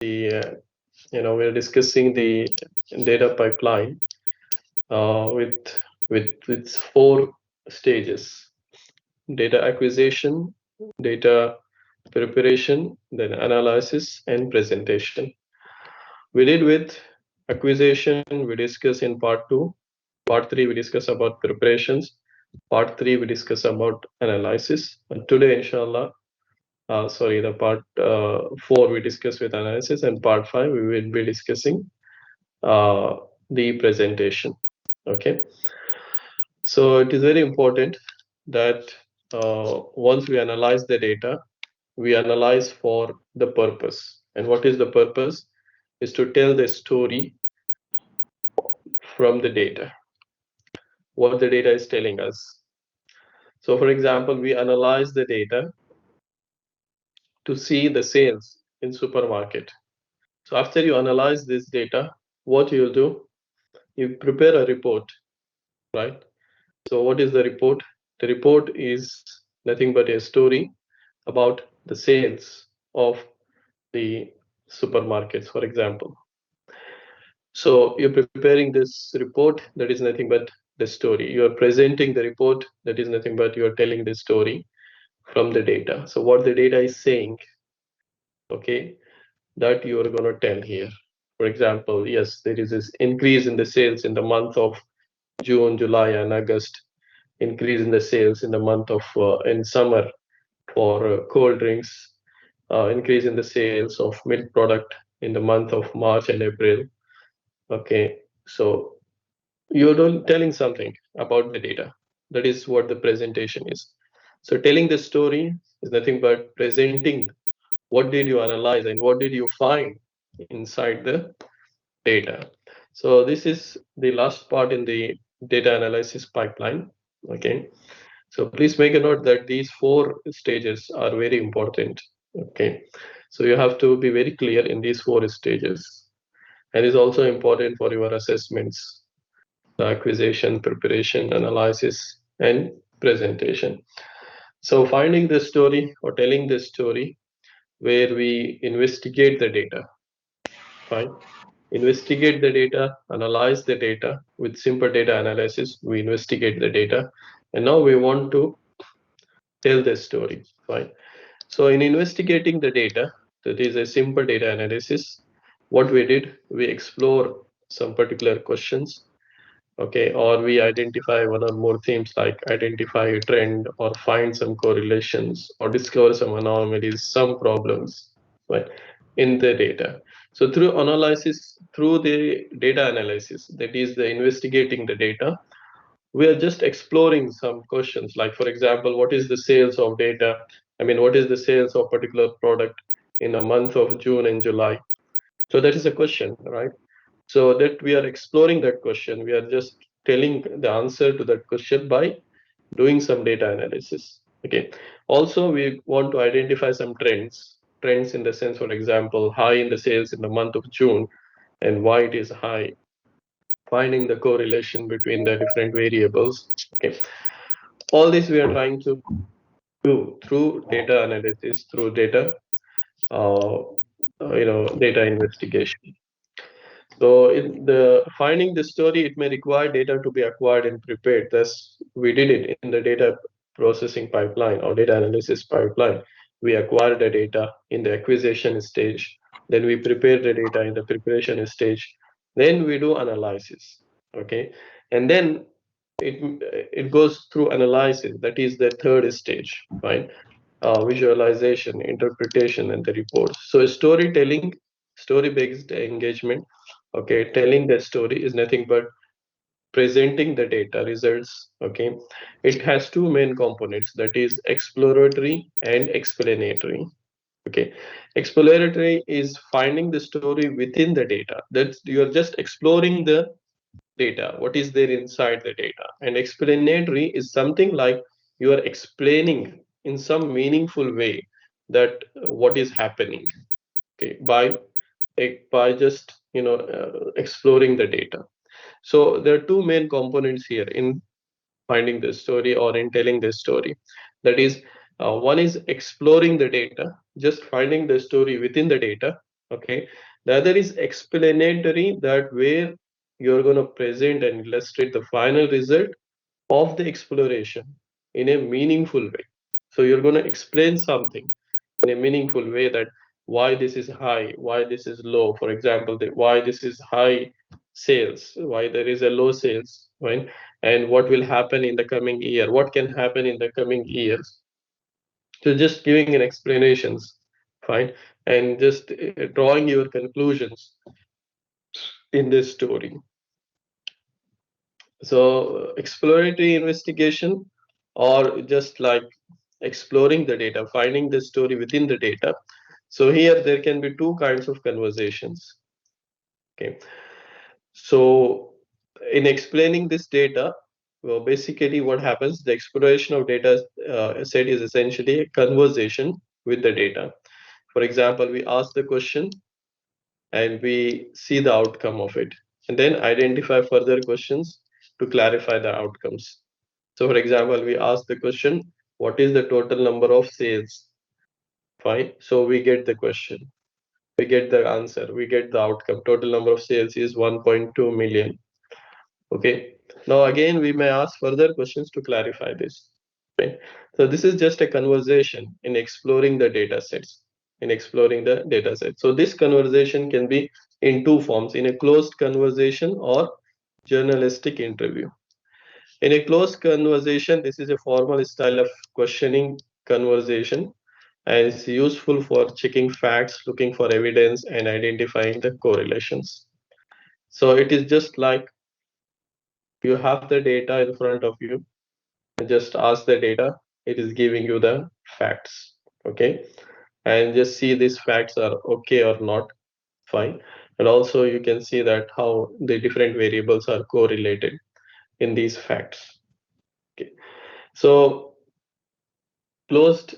we're discussing the data pipeline with 4 stages: data acquisition, data preparation, then analysis, and presentation. We did with acquisition, we discuss in part 2. Part 3, we discuss about preparations. Part 3, we discuss about analysis. And today, inshallah, the part 4 we discuss with analysis, and part 5 we will be discussing the presentation. Okay. So it is very important that once we analyze the data, we analyze for the purpose. And what is the purpose? Is to tell the story from the data, what the data is telling us. So for example, we analyze the data to see the sales in supermarket. So after you analyze this data, what you'll do, you prepare a report, right? So what is the report? The report is nothing but a story about the sales of the supermarkets, for example. So you're preparing this report, that is nothing but the story. You are presenting the report, that is nothing but you are telling the story from the data. So what the data is saying, okay, that you are going to tell here. For example, yes, there is this increase in the sales in the month of June, July, and August. Increase in the sales in the month of in summer for cold drinks. Increase in the sales of milk product in the month of March and April. Okay, so you're telling something about the data. That is what the presentation is. So telling the story is nothing but presenting what did you analyze and what did you find inside the data. So this is the last part in the data analysis pipeline. Okay, so please make a note that these 4 stages are very important. Okay, so you have to be very clear in these 4 stages, and is also important for your assessments: the acquisition, preparation, analysis, and presentation. So finding the story or telling the story, where we investigate the data, right? Investigate the data, analyze the data with simple data analysis. We investigate the data, and now we want to tell the story, right? So in investigating the data, that is a simple data analysis, what we did, we explore some particular questions, okay, or we identify one or more themes, like identify a trend or find some correlations or discover some anomalies, some problems, right, in the data. So through analysis, through the data analysis, that is the investigating the data, we are just exploring some questions, like for example, what is the sales of data, what is the sales of particular product in the month of June and July. So that is a question, right? So that we are exploring that question, we are just telling the answer to that question by doing some data analysis. Okay, also we want to identify some trends in the sense, for example, high in the sales in the month of June and why it is high, finding the correlation between the different variables. Okay, all this we are trying to do through data analysis, through data data investigation. So in the finding the story, it may require data to be acquired and prepared. Thus, we did it in the data processing pipeline or data analysis pipeline. We acquire the data in the acquisition stage, then we prepare the data in the preparation stage, then we do analysis. Okay, and then it goes through analysis. That is the 3rd stage, right? Visualization, interpretation, and the reports. So storytelling, story-based engagement. Okay, telling the story is nothing but presenting the data results. Okay, it has 2 main components, that is exploratory and explanatory. Okay, exploratory is finding the story within the data, that you're just exploring the data, what is there inside the data. And explanatory is something like you are explaining in some meaningful way that what is happening, okay, by just exploring the data. So there are 2 main components here in finding the story or in telling the story. That is, one is exploring the data, just finding the story within the data, Okay. The other is explanatory, that where you're going to present and illustrate the final result of the exploration in a meaningful way. So you're going to explain something in a meaningful way, that why this is high, why this is low. For example, why this is high sales, why there is a low sales, right? And what will happen in the coming year, what can happen in the coming years. So just giving an explanations, fine, and just drawing your conclusions in this story. So exploratory investigation, or just like exploring the data, finding the story within the data. So here there can be two kinds of conversations. Okay. So in explaining this data, well, basically what happens, the exploration of data set is essentially a conversation with the data. For example, we ask the question and we see the outcome of it, and then identify further questions to clarify the outcomes. So for example, we ask the question, what is the total number of sales? Fine. So we get the question, we get the answer, we get the outcome. Total number of sales is 1.2 million. Okay. Now again, we may ask further questions to clarify this. Right. So this is just a conversation in exploring the data sets. In exploring the data set. So this conversation can be in two forms: in a closed conversation or journalistic interview. In a closed conversation, this is a formal style of questioning conversation, and it's useful for checking facts, looking for evidence, and identifying the correlations. So it is just like you have the data in front of you, and just ask the data, it is giving you the facts. Okay. And just see these facts are okay or not, fine. And also you can see that how the different variables are correlated in these facts. Okay. So closed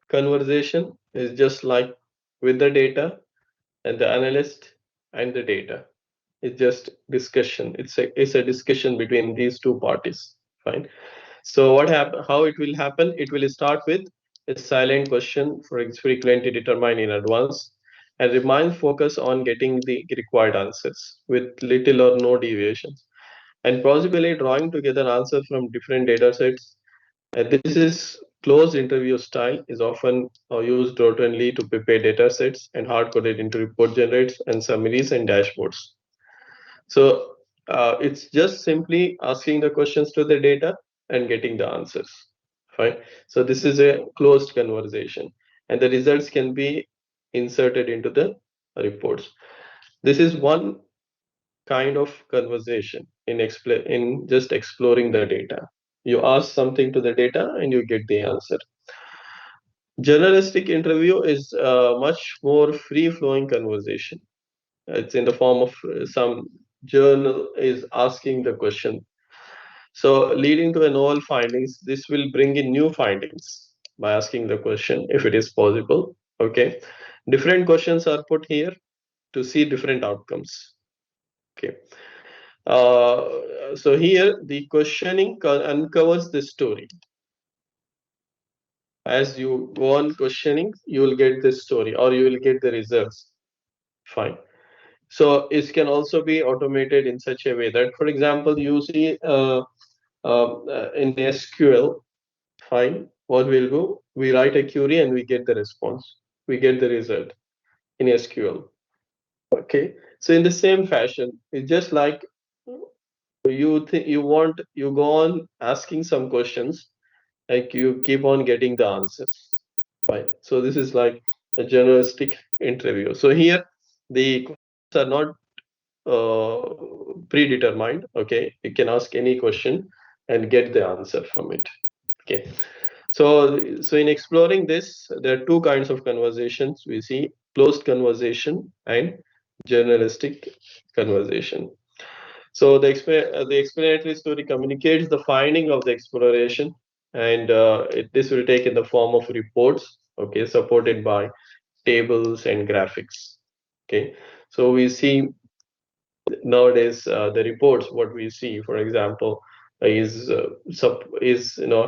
conversation is just like with the data and the analyst and the data. It's just discussion. It's a discussion between these two parties. Fine. So how it will happen? It will start with a silent question, for frequently determined in advance, and remain focus on getting the required answers with little or no deviations, and possibly drawing together answers from different data sets. This is closed interview style, is often used routinely to prepare data sets and hard coded into report generates and summaries and dashboards. So it's just simply asking the questions to the data and getting the answers. Fine. So this is a closed conversation, and the results can be inserted into the reports. This is one kind of conversation in just exploring the data. You ask something to the data and you get the answer. Journalistic interview is a much more free-flowing conversation. It's in the form of some journal is asking the question. So leading to a novel findings, this will bring in new findings by asking the question if it is possible. Okay. Different questions are put here to see different outcomes. Okay. So here the questioning uncovers the story. As you go on questioning, you will get the story or you will get the results. Fine. So it can also be automated in such a way that, for example, you see in SQL, fine, what we'll do, we write a query and we get the response. We get the result in SQL. Okay. So in the same fashion, it's just like you go on asking some questions, like you keep on getting the answers. Right. So this is like a journalistic interview. So here the questions are not predetermined. Okay, you can ask any question and get the answer from it. Okay. So in exploring this, there are two kinds of conversations we see: closed conversation and journalistic conversation. So the explanatory story communicates the finding of the exploration, and this will take in the form of reports, okay, supported by tables and graphics. Okay, so we see nowadays the reports. What we see, for example, is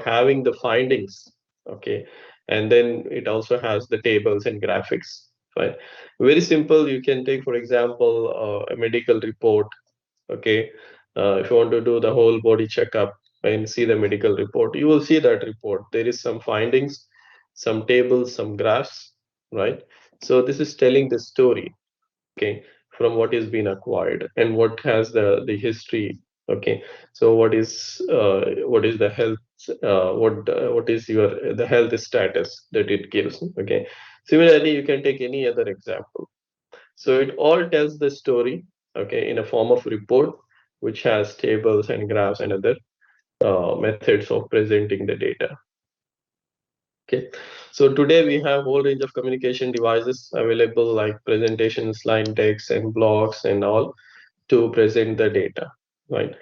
having the findings. Okay, and then it also has the tables and graphics. Fine. Very simple. You can take, for example, a medical report. Okay. If you want to do the whole body checkup and see the medical report, you will see that report. There is some findings, some tables, some graphs, right? So this is telling the story, okay, from what is being acquired and what has the history. Okay, so what is the health, what is your the health status that it gives. Okay, similarly you can take any other example. So it all tells the story, okay, in a form of report, which has tables and graphs and other methods of presenting the data. Okay, so today we have whole range of communication devices available, like presentation, slide decks, and blogs and all, to present the data, right?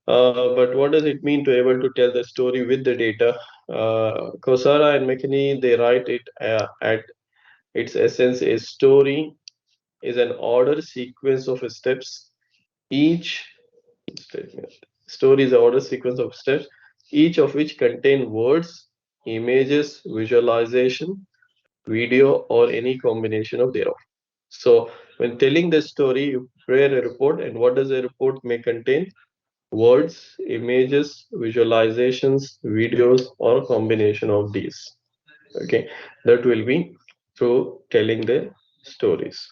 But what does it mean to able to tell the story with the data? Kosara and McKinney, they write it at its essence: a story is an order sequence of steps. Each statement. Story is an order sequence of steps, each of which contain words, images, visualization, video, or any combination of thereof. So when telling the story, you prepare a report, and what does a report may contain? Words, images, visualizations, videos, or combination of these. Okay, that will be through telling the stories.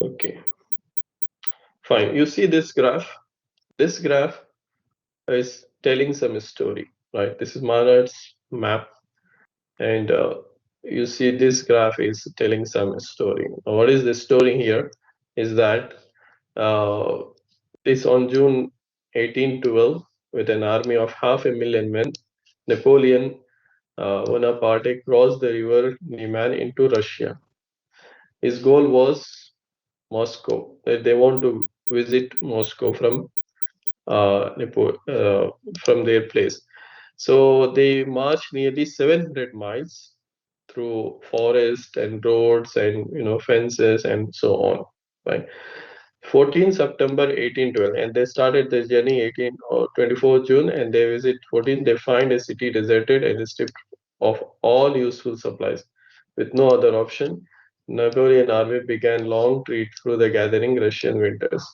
Okay, fine. You see this graph? This graph is telling some story, right? This is Maynard's map, and you see this graph is telling some story. Now, what is the story here? Is that uh, this on June 1812, with an army of 500,000 men, Napoleon Bonaparte crossed the river Neman into Russia. His goal was Moscow. They want to visit Moscow from their place. So they marched nearly 700 miles through forest and roads and fences and so on. Right. 14 September 1812, and they started the journey 18 or 24 June, and they visit 14. They find a city deserted and stripped of all useful supplies. With no other option, Napoleon army began long retreat through the gathering Russian winters,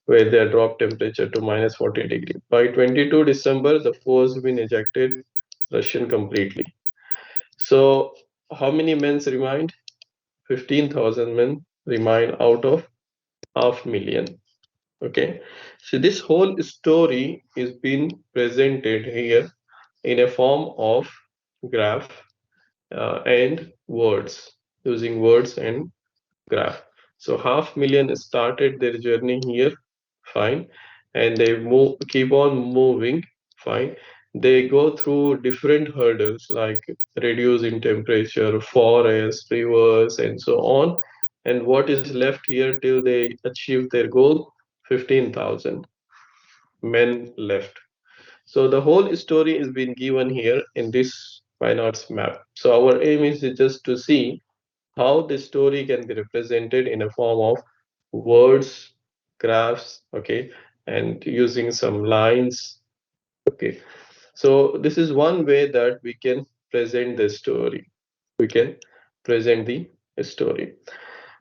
where they dropped temperature to minus 40 degrees. By 22 December, the force been ejected Russian completely. So how many men remained? 15,000 men remained out of 500,000. Okay, so this whole story is being presented here in a form of graph and words, using words and graph. So 500,000 started their journey here, fine, and they keep on moving, fine. They go through different hurdles like reduce in temperature, forest, rivers, and so on. And what is left here till they achieve their goal? 15,000 men left. So the whole story is being given here in this Arts map. So our aim is just to see how the story can be represented in a form of words, graphs, okay, and using some lines, okay. So this is one way that we can present the story. We can present the story.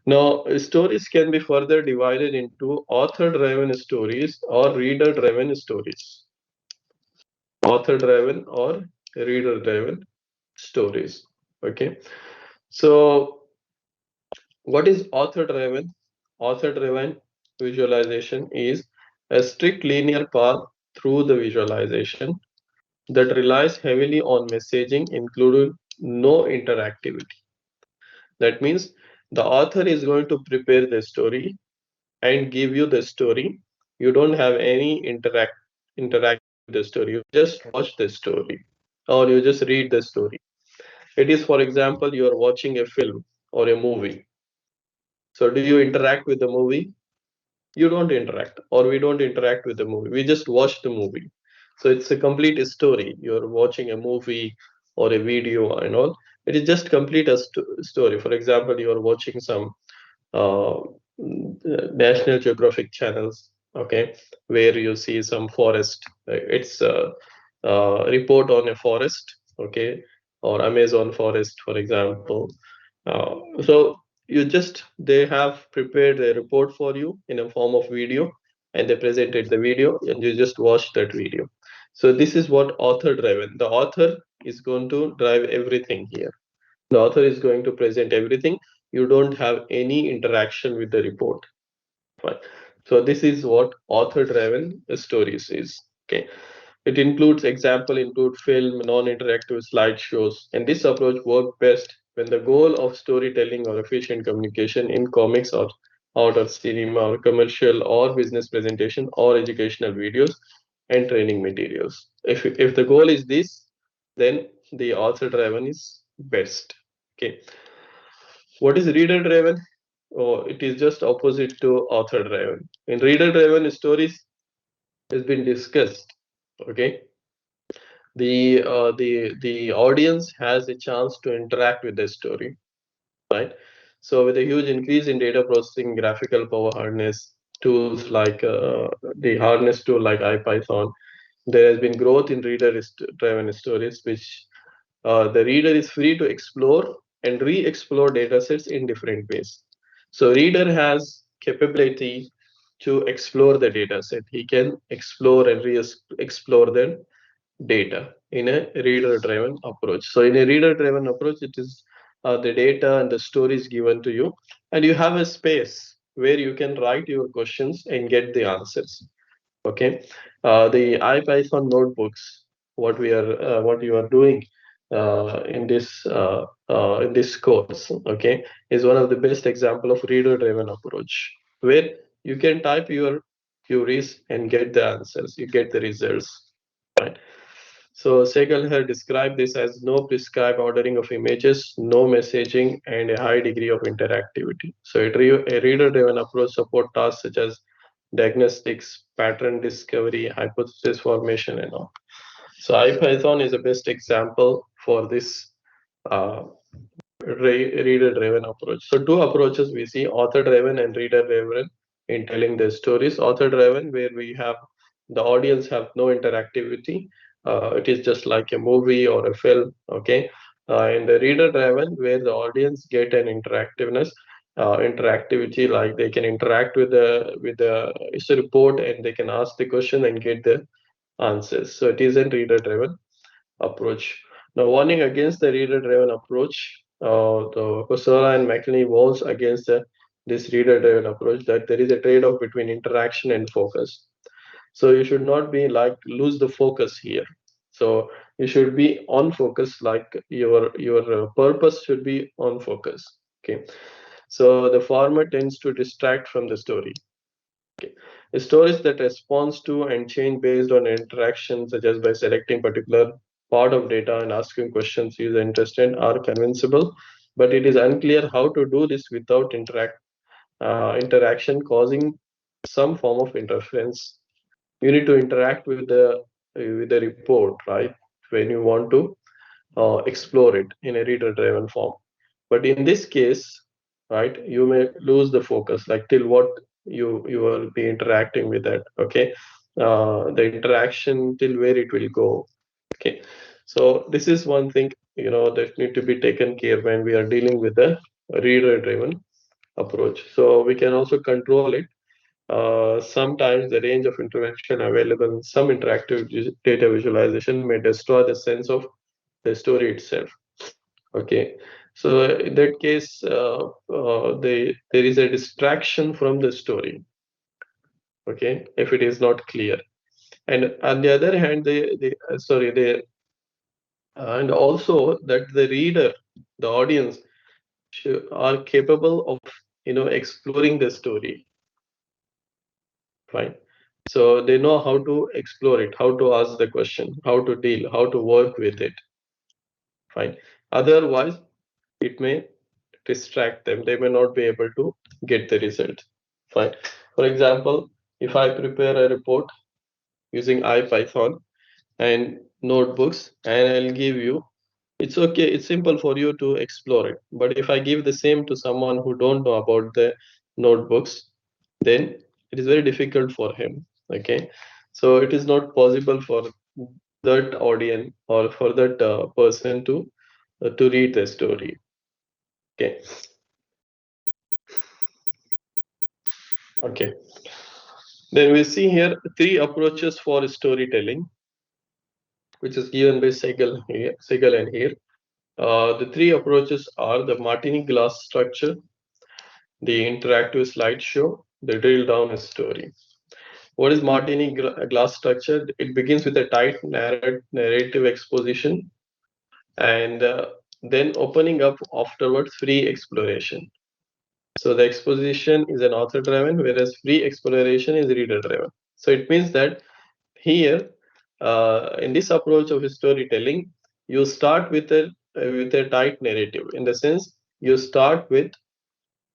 Now, stories can be further divided into author-driven stories or reader-driven stories. Author-driven or reader-driven stories. Okay. So, what is author-driven? Author-driven visualization is a strict linear path through the visualization that relies heavily on messaging, including no interactivity. That means the author is going to prepare the story and give you the story. You don't have any interact with the story. You just watch the story or you just read the story. It is, for example, you are watching a film or a movie. So do you interact with the movie? You don't interact, or we don't interact with the movie. We just watch the movie. So it's a complete story. You're watching a movie or a video and all. It is just complete a story. For example, you're watching some National Geographic channels, okay, where you see some forest. It's a report on a forest, okay, or Amazon forest, for example. So they have prepared a report for you in a form of video, and they presented the video, and you just watch that video. So this is what author driven. The author is going to drive everything here. The author is going to present everything. You don't have any interaction with the report. Fine. So this is what author-driven stories is. Okay. It include film, non-interactive slideshows, and this approach works best when the goal of storytelling or efficient communication in comics or outer cinema or commercial or business presentation or educational videos and training materials. If the goal is this, then the author-driven is best. Okay. What is reader-driven? Oh, it is just opposite to author-driven. In reader-driven stories has been discussed. Okay, the audience has a chance to interact with the story, right? So with a huge increase in data processing, graphical power harness tools like the harness tool like IPython, there has been growth in reader-driven stories, which the reader is free to explore and re-explore datasets in different ways. So reader has capability to explore the dataset. He can explore and re-explore the data in a reader-driven approach. So in a reader-driven approach, it is the data and the stories given to you, and you have a space where you can write your questions and get the answers. Okay, the IPython notebooks, what you are doing in this course, okay, is one of the best example of reader-driven approach, where you can type your queries and get the answers, you get the results, right? So Segal here described this as no prescribed ordering of images, no messaging, and a high degree of interactivity. So a reader-driven approach support tasks such as diagnostics, pattern discovery, hypothesis formation, and all. So IPython is the best example for this uh, reader-driven approach. So two approaches we see: author-driven and reader-driven in telling the stories. Author-driven, where we have the audience have no interactivity. It is just like a movie or a film. Okay, and the reader-driven, where the audience get an interactivity, like they can interact with the it's a report and they can ask the question and get the answers. So it is a reader-driven approach. Now, warning against the reader-driven approach, the Coursera and McKinney warns against this reader-driven approach, that there is a trade-off between interaction and focus. So you should not be like lose the focus here. So you should be on focus, like your purpose should be on focus. Okay. So the former tends to distract from the story. Okay. The stories that responds to and change based on interaction, such as by selecting particular part of data and asking questions user interested, are convincible, but it is unclear how to do this without interaction causing some form of interference. You need to interact with the report, right? When you want to explore it in a reader-driven form. But in this case, right, you may lose the focus, like till what you will be interacting with that. Okay, the interaction till where it will go. Okay, so this is one thing that need to be taken care when we are dealing with the reader-driven approach. So we can also control it. Sometimes the range of intervention available in some interactive data visualization may destroy the sense of the story itself. Okay, so in that case, there is a distraction from the story. Okay, if it is not clear, and on the other hand, and also that the reader, the audience, are capable of exploring the story. Fine. So they know how to explore it, how to ask the question, how to deal, how to work with it. Fine. Otherwise, it may distract them. They may not be able to get the result. Fine. For example, if I prepare a report using IPython and notebooks, and I'll give you, it's okay. It's simple for you to explore it. But if I give the same to someone who don't know about the notebooks, then it is very difficult for him. Okay, so it is not possible for that audience or for that person to read the story. Okay. Okay. Then we see here three approaches for storytelling, which is given by Segal and here. The three approaches are the Martini glass structure, the interactive slideshow, the drill down story. What is Martini glass structure? It begins with a tight narrative exposition and then opening up afterwards free exploration. So the exposition is an author driven, whereas free exploration is reader driven. So it means that here, in this approach of storytelling, you start with a tight narrative. In the sense, you start with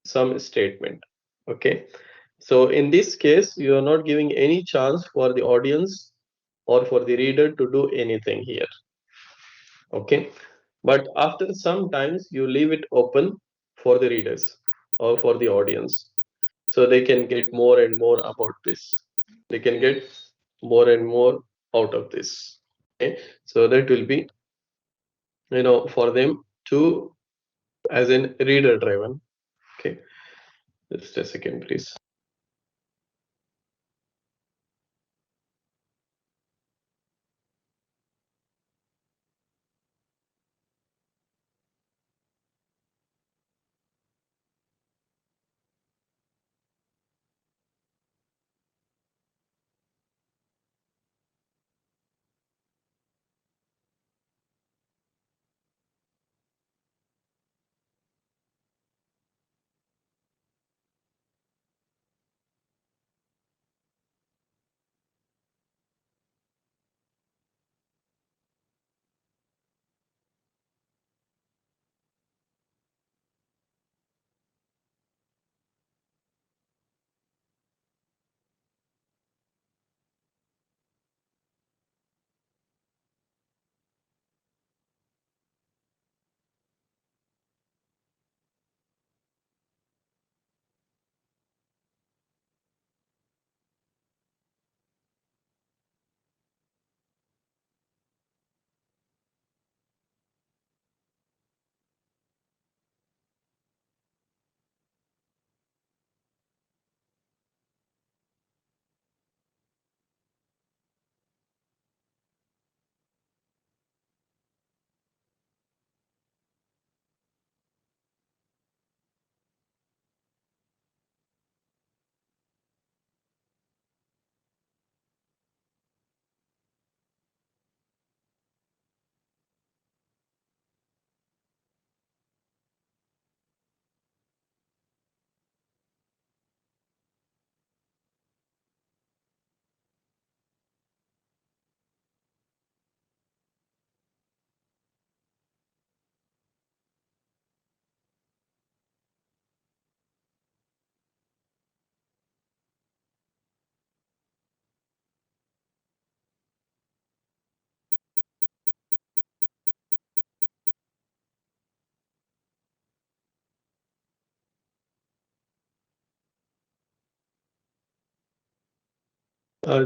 some statement. Okay. So in this case, you are not giving any chance for the audience or for the reader to do anything here. Okay. But after some times, you leave it open for the readers or for the audience, so they can get more and more about this. They can get more and more out of this. Okay. So that will be, for them to as in reader driven. Okay. Just a second, please.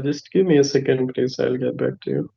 Just give me a second, please. I'll get back to you.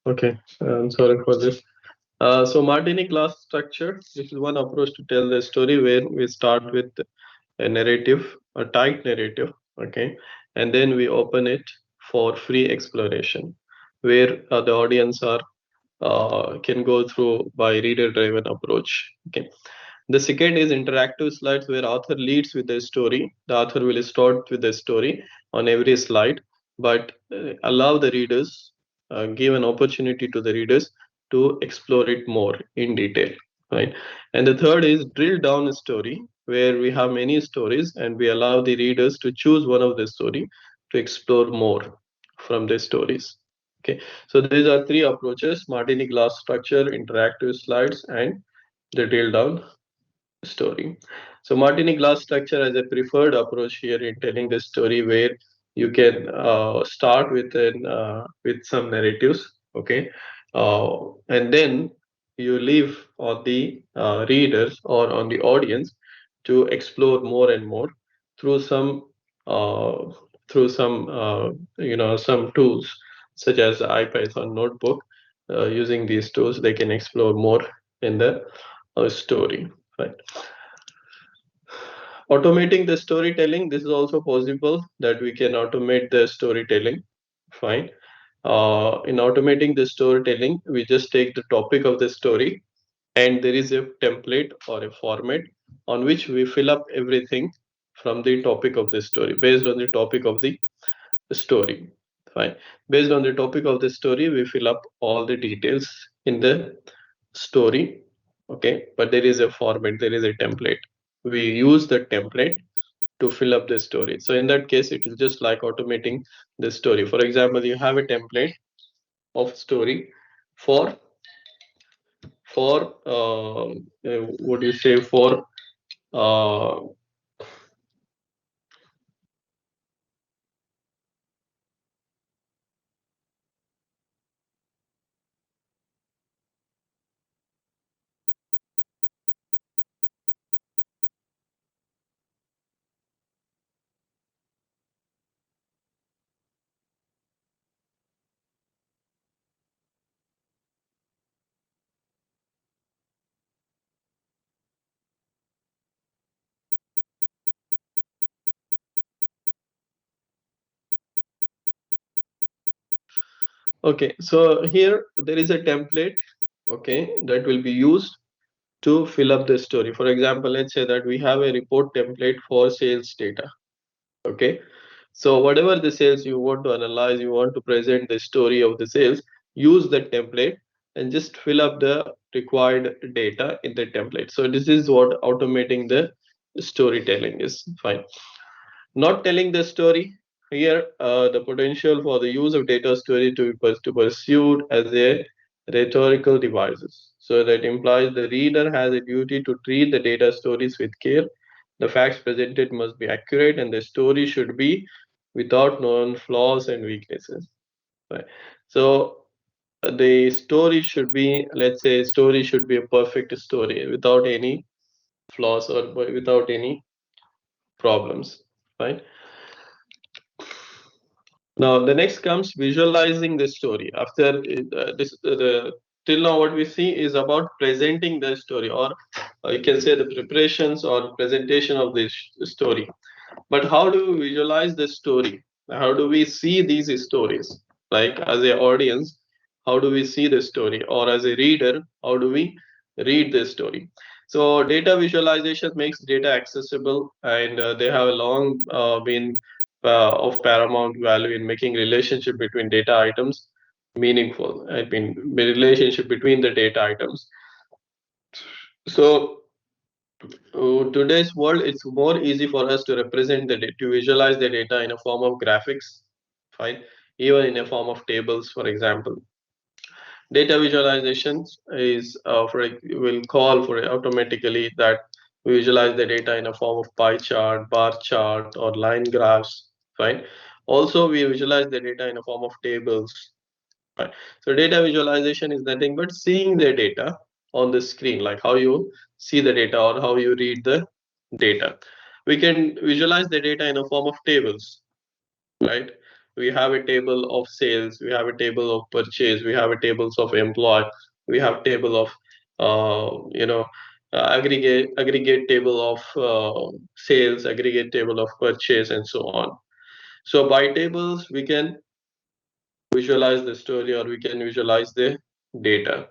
Okay, I'm sorry for this. So Martini class structure, this is one approach to tell the story where we start with a narrative, a tight narrative, okay, and then we open it for free exploration, where the audience are can go through by reader-driven approach. Okay. The second is interactive slides where author leads with the story. The author will start with the story on every slide, but allow the readers, give an opportunity to the readers to explore it more in detail. Right. And the third is drill down story where we have many stories and we allow the readers to choose one of the story to explore more from the stories. Okay. So these are three approaches: Martini glass structure, interactive slides, and the drill down story. So Martini glass structure as a preferred approach here in telling the story, where you can start with some narratives, okay, and then you leave on the readers or on the audience to explore more and more through some uh, some tools such as IPython notebook. Using these tools, they can explore more in the story. Right. Automating the storytelling, this is also possible that we can automate the storytelling. Fine. In automating the storytelling, we just take the topic of the story and there is a template or a format on which we fill up everything from the topic of the story based on the topic of the story. Fine. Based on the topic of the story, we fill up all the details in the story. Okay. But there is a format, there is a template. We use the template to fill up the story. So in that case, it is just like automating the story. For example, you have a template of story for what do you say for uh, okay. So here there is a template, okay, that will be used to fill up the story. For example, let's say that we have a report template for sales data. Okay. So whatever the sales you want to analyze, you want to present the story of the sales, use that template and just fill up the required data in the template. So this is what automating the storytelling is. Fine. Not telling the story here, the potential for the use of data story to pursued as a rhetorical devices. So that implies the reader has a duty to treat the data stories with care. The facts presented must be accurate, and the story should be without known flaws and weaknesses. Right. So the story should be, let's say, story should be a perfect story without any flaws or without any problems. Right. Now, the next comes visualizing the story. After till now, what we see is about presenting the story, or you can say the preparations or presentation of this story. But how do we visualize the story? How do we see these stories? Like as an audience, how do we see the story? Or as a reader, how do we read the story? So data visualization makes data accessible, and they have long been of paramount value in making relationship between data items meaningful. I mean, the relationship between the data items. So today's world, it's more easy for us to represent to visualize the data in a form of graphics, fine, even in a form of tables, for example. Data visualizations is will call for automatically that we visualize the data in a form of pie chart, bar chart, or line graphs, right? Also, we visualize the data in a form of tables, right? So data visualization is nothing but seeing the data on the screen, like how you see the data or how you read the data. We can visualize the data in a form of tables, right? we have a table of sales, we have a table of purchase, we have a tables of employee, we have table of aggregate table of sales, aggregate table of purchase, and so on. So by tables we can visualize the story, or we can visualize the data.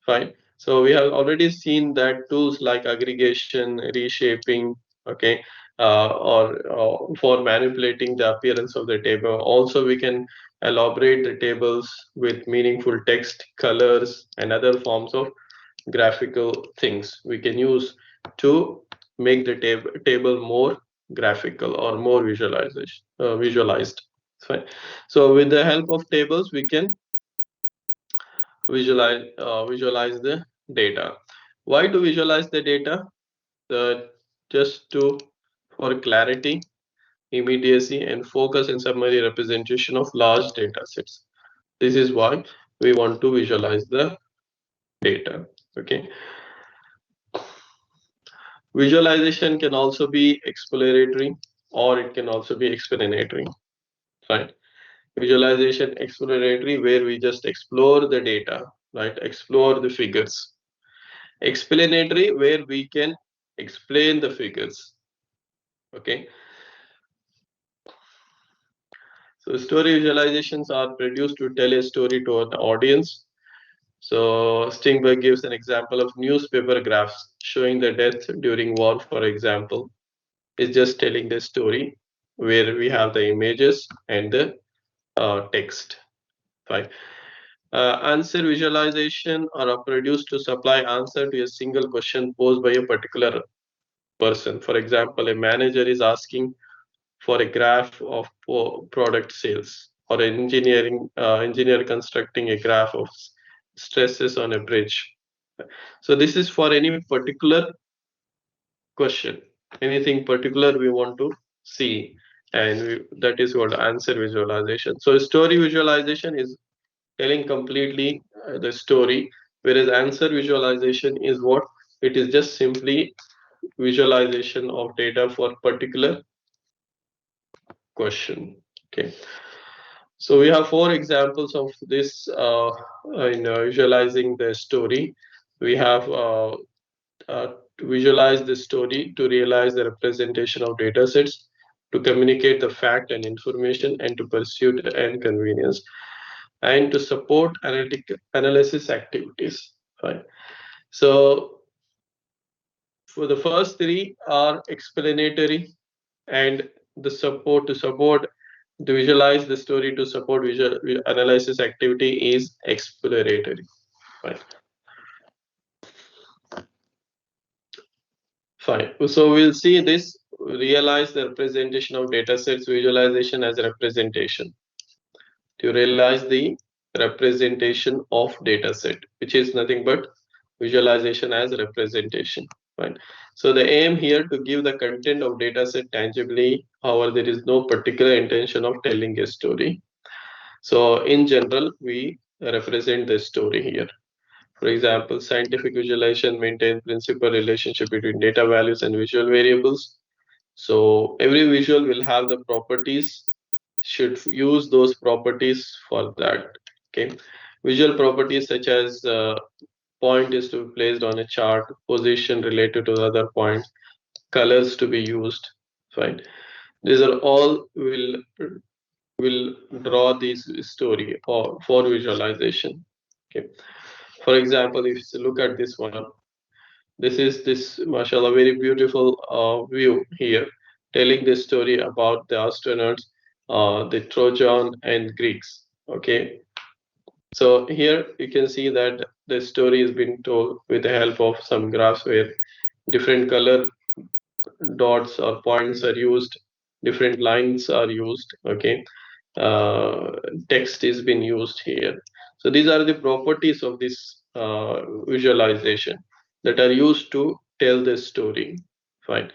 Fine. So we have already seen that tools like aggregation, reshaping, okay, or for manipulating the appearance of the table. Also, we can elaborate the tables with meaningful text, colors, and other forms of graphical things we can use to make the table more graphical or more visualized. Fine. So with the help of tables, we can visualize the data. Why to visualize the data? Just for clarity, immediacy, and focus and summary representation of large data sets. This is why we want to visualize the data. Okay. Visualization can also be exploratory, or it can also be explanatory. Right. Visualization exploratory, where we just explore the data, right? Explore the figures. Explanatory, where we can explain the figures. Okay. So story visualizations are produced to tell a story to an audience. So Stingberg gives an example of newspaper graphs showing the death during war, for example. It's just telling the story where we have the images and the text. Fine. Answer visualization are produced to supply answer to a single question posed by a particular person. For example, a manager is asking for a graph of product sales, or an engineer constructing a graph of stresses on a bridge. So this is for any particular question, anything particular we want to see, and that is what answer visualization. So story visualization is telling completely the story, whereas answer visualization is what? It is just simply visualization of data for particular question. Okay. So we have 4 examples of this in visualizing the story. We have to visualize the story, to realize the representation of data sets, to communicate the fact and information, and to pursue the end convenience, and to support analysis activities. Fine. So for the first 3 are explanatory, and the support to visualize the story, to support visual analysis activity is exploratory. Fine. Fine. So we'll see this, realize the representation of data sets, visualization as a representation. To realize the representation of data set, which is nothing but visualization as representation. Right. So the aim here to give the content of data set tangibly. However, there is no particular intention of telling a story. So in general, we represent the story here. For example, scientific visualization maintains principal relationship between data values and visual variables. So every visual will have the properties, should use those properties for that. Okay. Visual properties such as point is to be placed on a chart, position related to the other point, colors to be used. Fine. These are all will draw this story for visualization. Okay. For example, if you look at this one, this is mashallah, very beautiful view here, telling the story about the astronauts, the Trojan and Greeks. Okay. So here you can see that the story is being told with the help of some graphs where different color dots or points are used, different lines are used. Okay. Text is being used here. So these are the properties of this visualization that are used to tell the story. Fine.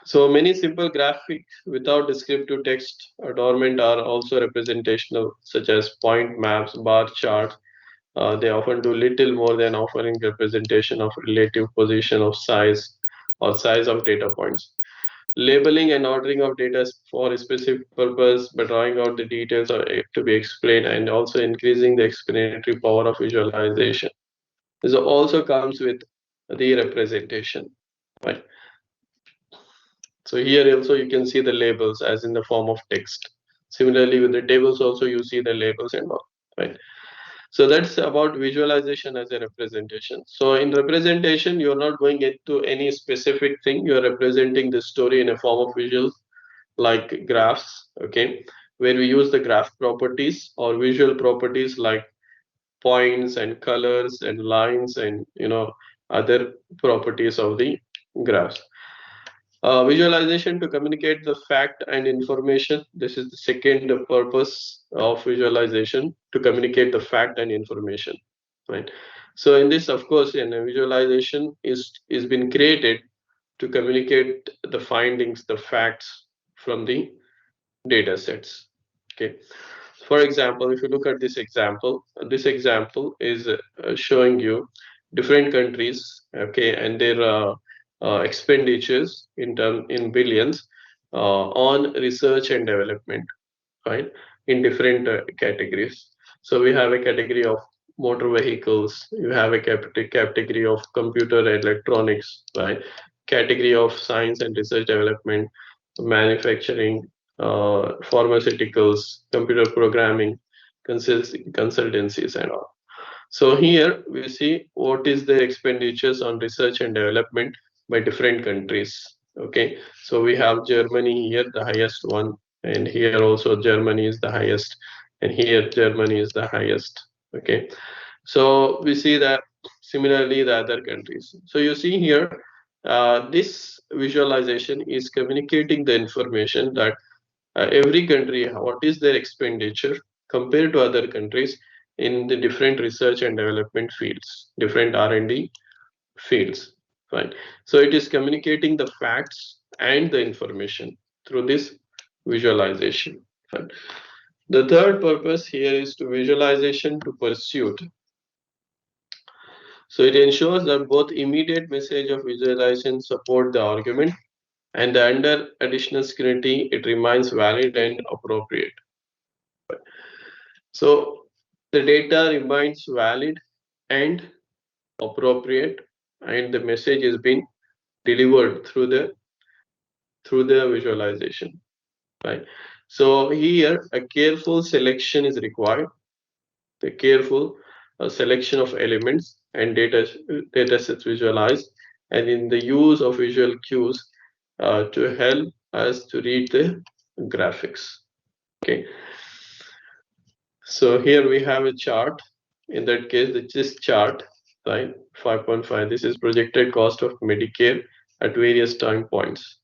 So many simple graphics without descriptive text adornment are also representational, such as point maps, bar charts. They often do little more than offering representation of relative position of size or size of data points. Labeling and ordering of data for a specific purpose, but drawing out the details are to be explained, and also increasing the explanatory power of visualization. This also comes with the representation, right? So here also you can see the labels as in the form of text. Similarly, with the tables also you see the labels and all, right? So that's about visualization as a representation. So in representation, you're not going into any specific thing. You're representing the story in a form of visuals like graphs, okay, where we use the graph properties or visual properties like points and colors and lines and other properties of the graphs. Visualization to communicate the fact and information. This is the second purpose of visualization, to communicate the fact and information, right? So in this, of course, a visualization is been created to communicate the findings, the facts from the data sets. Okay. For example, if you look at this example is showing you different countries, okay, and their expenditures in billions on research and development, right, in different categories. So we have a category of motor vehicles, you have a category of computer electronics, right, category of science and research development, manufacturing, pharmaceuticals, computer programming, consultancies and all. So here we see what is the expenditures on research and development by different countries. Okay, so we have Germany here, the highest one, and here also Germany is the highest, and here Germany is the highest. Okay, so we see that similarly the other countries. So you see here, this visualization is communicating the information that every country, what is their expenditure compared to other countries in the different research and development fields, different R&D fields, right? So it is communicating the facts and the information through this visualization, right? The third purpose here is to visualization to pursuit. So it ensures that both immediate message of visualization support the argument, and under additional scrutiny, it remains valid and appropriate. So the data remains valid and appropriate, and the message is being delivered through the visualization, right? So here a careful selection is required, the careful selection of elements and data sets visualized, and in the use of visual cues to help us to read the graphics. Okay, so here we have a chart. In that case, this chart, right, 5.5, this is projected cost of Medicare at various time points.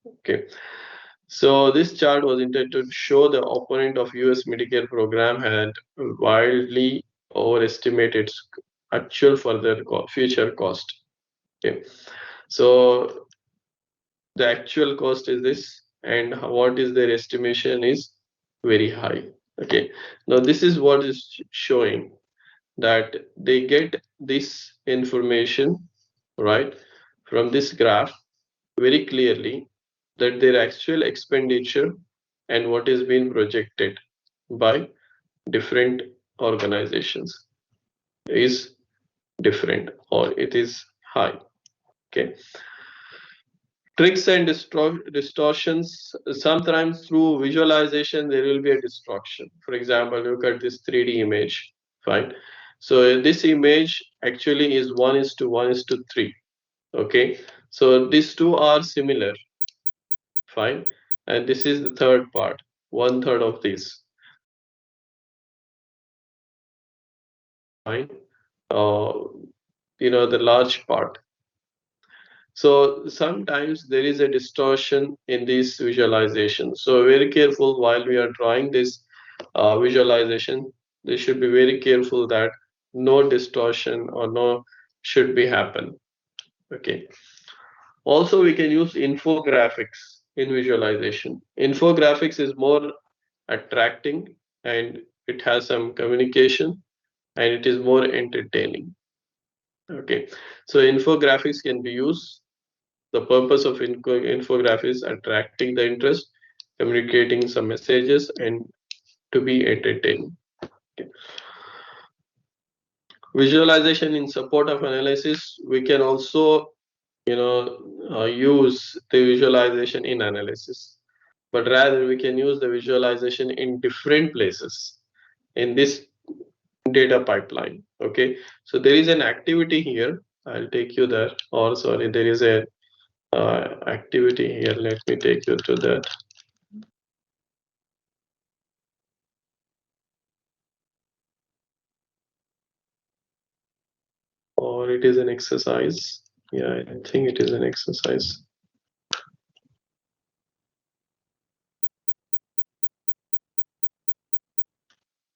Okay, so this chart was intended to show the opponent of US Medicare program had wildly overestimated its actual further future cost. Okay, so the actual cost is this, and what is their estimation is very high. Okay, now this is what is showing that they get this information, right, from this graph very clearly, that their actual expenditure and what is being projected by different organizations is different, or it is high. Okay, tricks and distortions. Sometimes through visualization there will be a distortion. For example, look at this 3D image, fine. So this image actually is 1:1:3. Okay, so these two are similar, fine, and this is the third part, 1/3 of this, fine. uh, the large part. So sometimes there is a distortion in this visualization. So very careful while we are drawing this visualization. They should be very careful that no distortion or no should be happen. Okay. Also, we can use infographics in visualization. Infographics is more attracting, and it has some communication, and it is more entertaining. Okay. So infographics can be used The purpose of infographic is attracting the interest, communicating some messages, and to be entertaining. Okay. Visualization in support of analysis. We can also, use the visualization in analysis, but rather we can use the visualization in different places in this data pipeline. Okay, so there is an activity here. I'll take you there. Or sorry, there is a activity here. Let me take you to that. Or it is an exercise. Yeah, I think it is an exercise.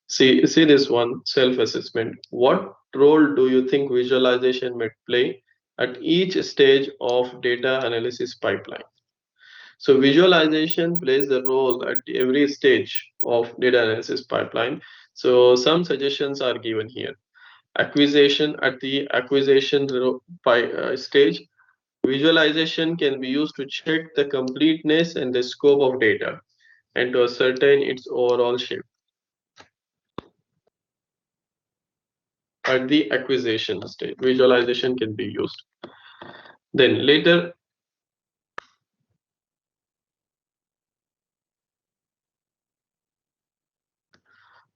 See this one, self-assessment. What role do you think visualization might play at each stage of data analysis pipeline? So visualization plays the role at every stage of data analysis pipeline. So some suggestions are given here. Acquisition, at the acquisition stage, visualization can be used to check the completeness and the scope of data and to ascertain its overall shape. At the acquisition stage, visualization can be used. Then later,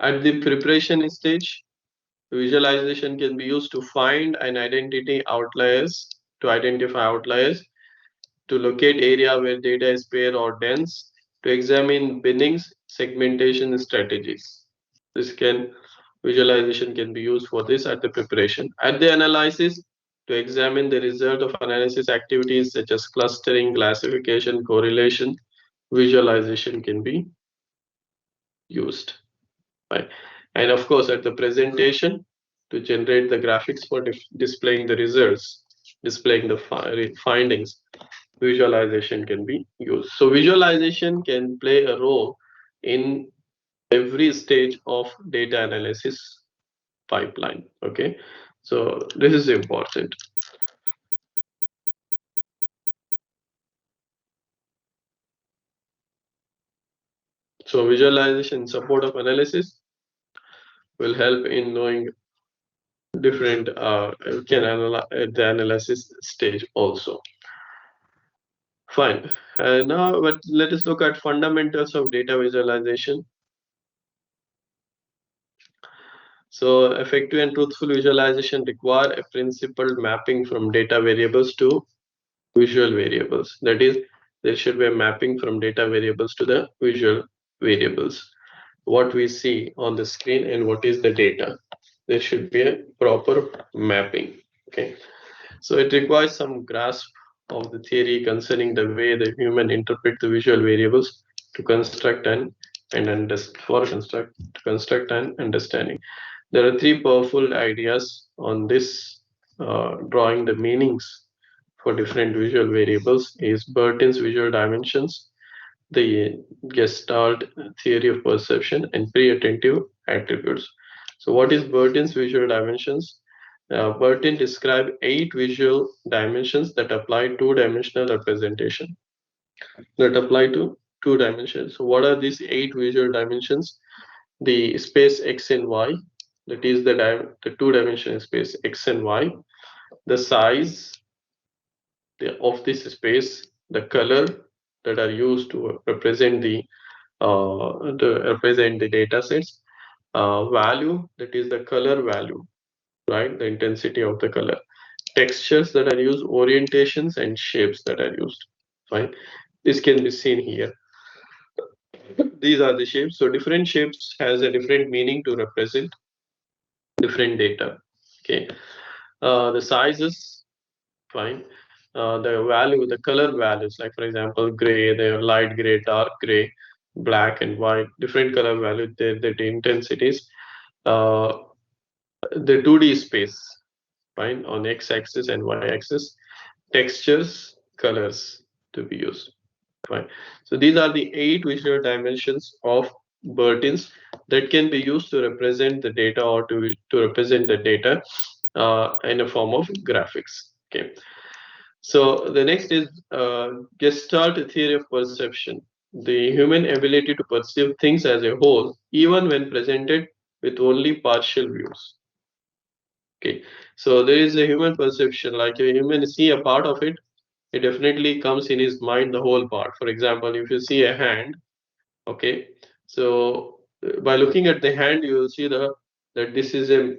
at the preparation stage, visualization can be used to find and identify outliers, to locate area where data is paired or dense, to examine binnings, segmentation strategies. Visualization can be used for this at the preparation. At the analysis, to examine the result of analysis activities such as clustering, classification, correlation, visualization can be used. Right? And of course, at the presentation, to generate the graphics for displaying the results, displaying the findings, visualization can be used. So visualization can play a role in every stage of data analysis pipeline. Okay, so this is important. So visualization in support of analysis will help in knowing different can analyze at the analysis stage also. Fine. Now, but let us look at fundamentals of data visualization. So effective and truthful visualization require a principled mapping from data variables to visual variables. That is, there should be a mapping from data variables to the visual variables. What we see on the screen and what is the data. There should be a proper mapping. Okay. So it requires some grasp of the theory concerning the way the human interpret the visual variables to construct and construct and understanding. There are three powerful ideas on this drawing the meanings for different visual variables is Burton's visual dimensions, the Gestalt theory of perception, and pre-attentive attributes. So what is Burton's visual dimensions? Burton described 8 visual dimensions that apply two-dimensional representation. So what are these 8 visual dimensions? The space x and y, that is the two-dimensional space x and y, the size of this space, the color that are used to represent the data sets, value, that is the color value, right? The intensity of the color, textures that are used, orientations and shapes that are used. Fine. This can be seen here. These are the shapes. So different shapes has a different meaning to represent different data. Okay. The sizes, fine. The value, the color values, like for example, gray, the light gray, dark gray, black and white, different color value, the intensities, the 2D space, fine, on x-axis and y-axis, textures, colors to be used. Fine. So these are the 8 visual dimensions of Burton's that can be used to represent the data or to represent the data in a form of graphics. Okay. So the next is Gestalt theory of perception, the human ability to perceive things as a whole, even when presented with only partial views. Okay, so there is a human perception, like a human see a part of it, it definitely comes in his mind the whole part. For example, if you see a hand, okay, so by looking at the hand, you will see that this is a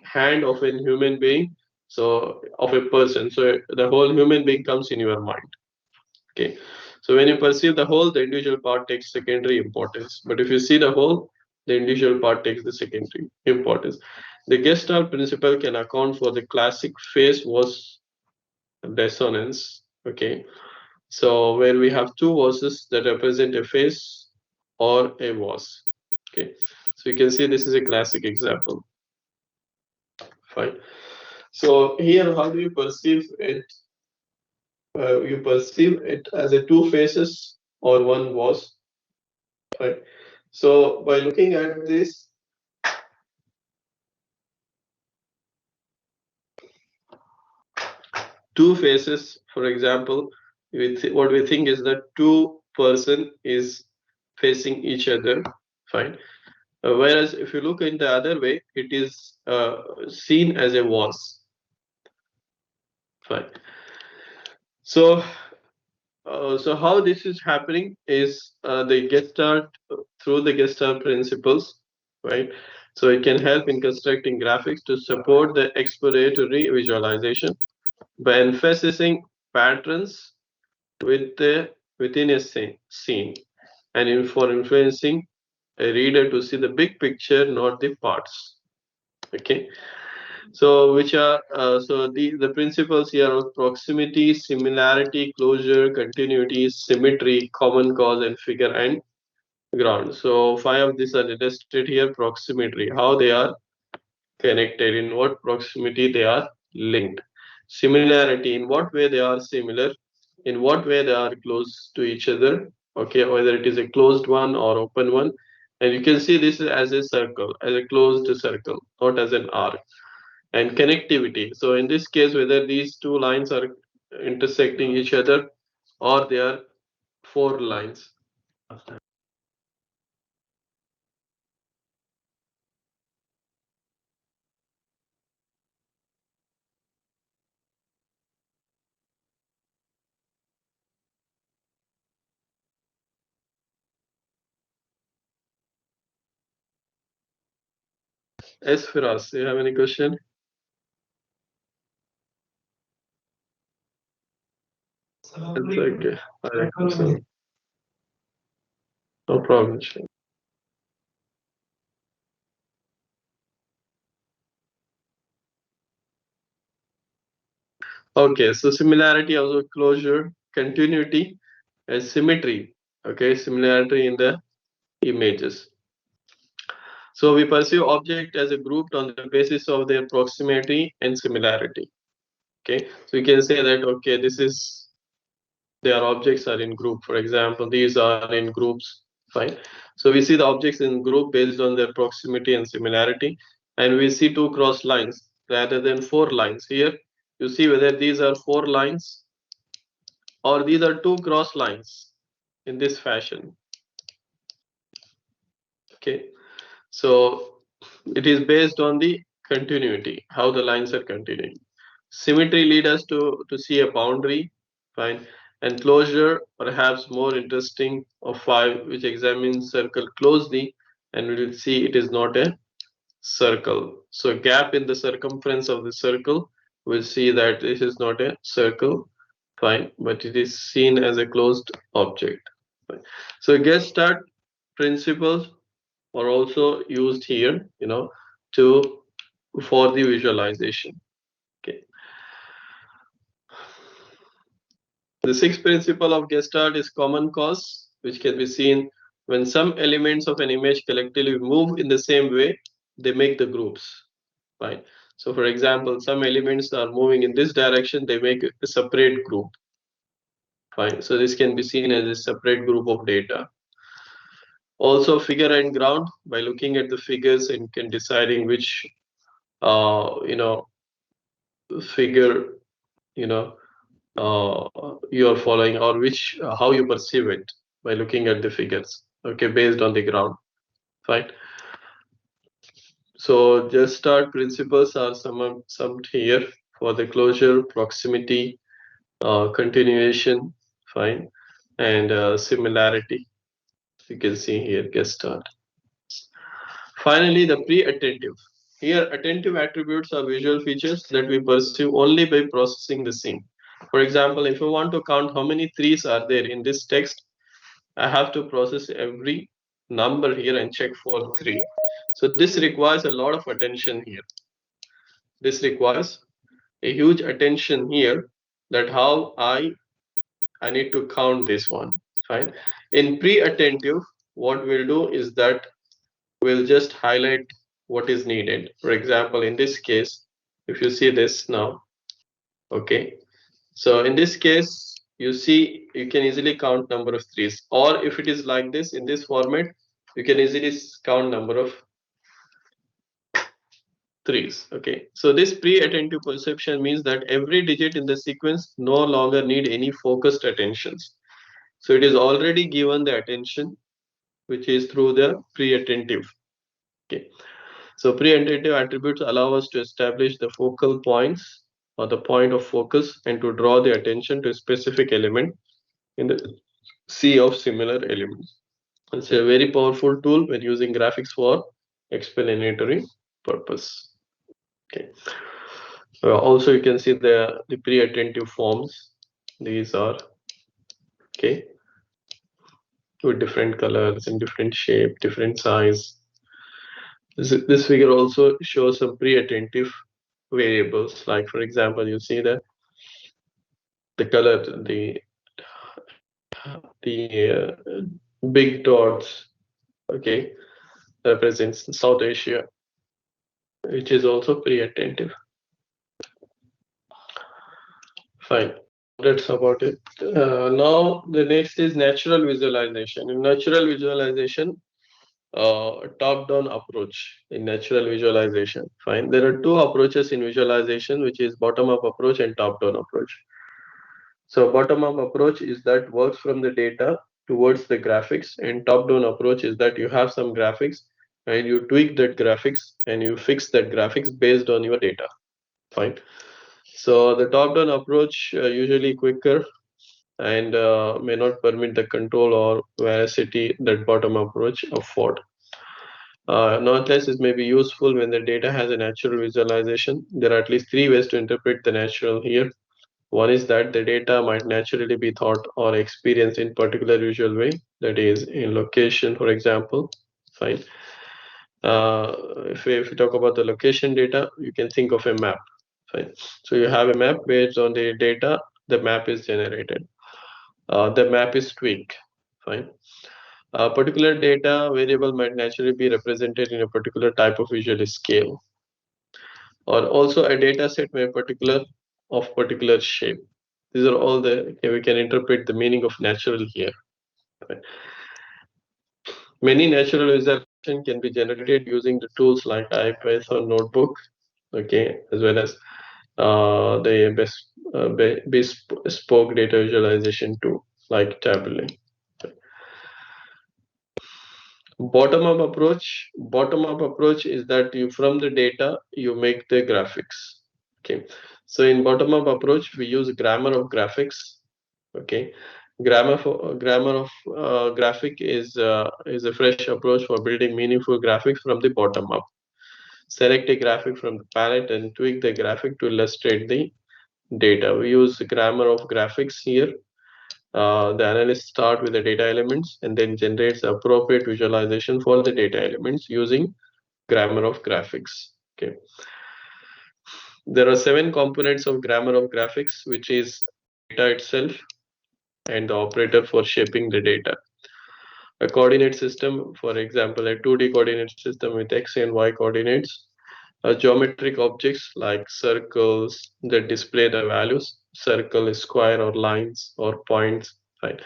hand of a human being, so of a person. So the whole human being comes in your mind. Okay, so when you perceive the whole, the individual part takes secondary importance. But if you see the whole, the individual part takes the secondary importance. The Gestalt principle can account for the classic face was dissonance. Okay, so where we have two voices that represent a face or a voice. Okay, so you can see this is a classic example. Fine. So here, how do you perceive it? You perceive it as a two faces or one voice. Right. So by looking at this, two faces, for example, what we think is that two person is facing each other. Fine. Whereas if you look in the other way, it is seen as a was. Fine. So, so how this is happening is the Gestalt through the Gestalt principles, right? So it can help in constructing graphics to support the exploratory visualization by emphasizing patterns within a scene and for influencing a reader to see the big picture, not the parts. Okay, so which are so the principles here are proximity, similarity, closure, continuity, symmetry, common cause, and figure and ground. So 5 of these are listed here. Proximity, how they are connected, in what proximity they are linked. Similarity, in what way they are similar, in what way they are close to each other. Okay, whether it is a closed one or open one. And you can see this as a circle, as a closed circle, not as an arc. And connectivity, so in this case, whether these two lines are intersecting each other or they are four lines. As Firas, do you have any question? It's okay. No problem. Okay, so similarity, also closure, continuity, and symmetry. Okay, similarity in the images. So we perceive object as a group on the basis of their proximity and similarity. Okay, so we can say that okay, this is their objects are in group. For example, these are in groups. Fine. So we see the objects in group based on their proximity and similarity, and we see two cross lines rather than four lines. Here you see whether these are four lines or these are two cross lines in this fashion. Okay, so it is based on the continuity, how the lines are continuing. Symmetry lead us to see a boundary. Fine. And closure, perhaps more interesting, of 5, which examines circle closely, and we will see it is not a circle. So gap in the circumference of the circle, we'll see that this is not a circle. Fine, but it is seen as a closed object. Fine. So Gestalt principles are also used here, to for the visualization. Okay. The sixth principle of Gestalt is common cause, which can be seen when some elements of an image collectively move in the same way, they make the groups. Right. So, for example, some elements are moving in this direction, they make a separate group. Fine. So this can be seen as a separate group of data. Also, figure and ground, by looking at the figures and can deciding which figure, you are following, or which how you perceive it by looking at the figures, okay, based on the ground. Fine. So just start principles are summed here for the closure, proximity, continuation, fine, and similarity. You can see here, get start. Finally, the pre-attentive. Here, attentive attributes are visual features that we perceive only by processing the scene. For example, if I want to count how many threes are there in this text, I have to process every number here and check for 3. So this requires a lot of attention here. This requires a huge attention here, that how I need to count this one. Fine. In pre-attentive, what we'll do is that we'll just highlight what is needed. For example, in this case, if you see this now, okay. So in this case, you see, you can easily count number of threes, or if it is like this in this format, you can easily count number of threes. Okay, so this pre-attentive perception means that every digit in the sequence no longer need any focused attentions. So it is already given the attention, which is through the pre-attentive. Okay, so pre-attentive attributes allow us to establish the focal points or the point of focus and to draw the attention to a specific element in the sea of similar elements. It's a very powerful tool when using graphics for explanatory purpose. Okay. Also, you can see the pre-attentive forms. These are okay with different colors and different shape, different size. This figure also shows some pre-attentive variables. Like for example, you see the color, the big dots. Okay, represents South Asia, which is also pre-attentive. Fine, that's about it. Now the next is natural visualization. In natural visualization, top-down approach in natural visualization. Fine, there are two approaches in visualization, which is bottom-up approach and top-down approach. So bottom-up approach is that works from the data towards the graphics, and top-down approach is that you have some graphics and you tweak that graphics and you fix that graphics based on your data. Fine. So the top-down approach usually quicker and may not permit the control or veracity that bottom approach afford. Nonetheless, it may be useful when the data has a natural visualization. There are at least 3 ways to interpret the natural here. One is that the data might naturally be thought or experienced in particular visual way, that is in location, for example. Fine. If we talk about the location data, you can think of a map. Fine. So you have a map based on the data, the map is generated. The map is tweaked. Fine. A particular data variable might naturally be represented in a particular type of visual scale, or also a data set may particular shape. These are all we can interpret the meaning of natural here. Many natural visualization can be generated using the tools like IPython notebook, okay, as well as the bespoke data visualization tool like Tableau. Bottom-up approach is that you from the data you make the graphics. Okay, so in bottom-up approach we use grammar of graphics. Okay, grammar of graphic is a fresh approach for building meaningful graphics from the bottom up. Select a graphic from the palette and tweak the graphic to illustrate the data. We use grammar of graphics here. The analyst start with the data elements and then generates appropriate visualization for the data elements using grammar of graphics. Okay. There are 7 components of grammar of graphics, which is data itself and the operator for shaping the data. A coordinate system, for example, a 2D coordinate system with X and Y coordinates. Geometric objects like circles that display the values, circle, square, or lines, or points. Right.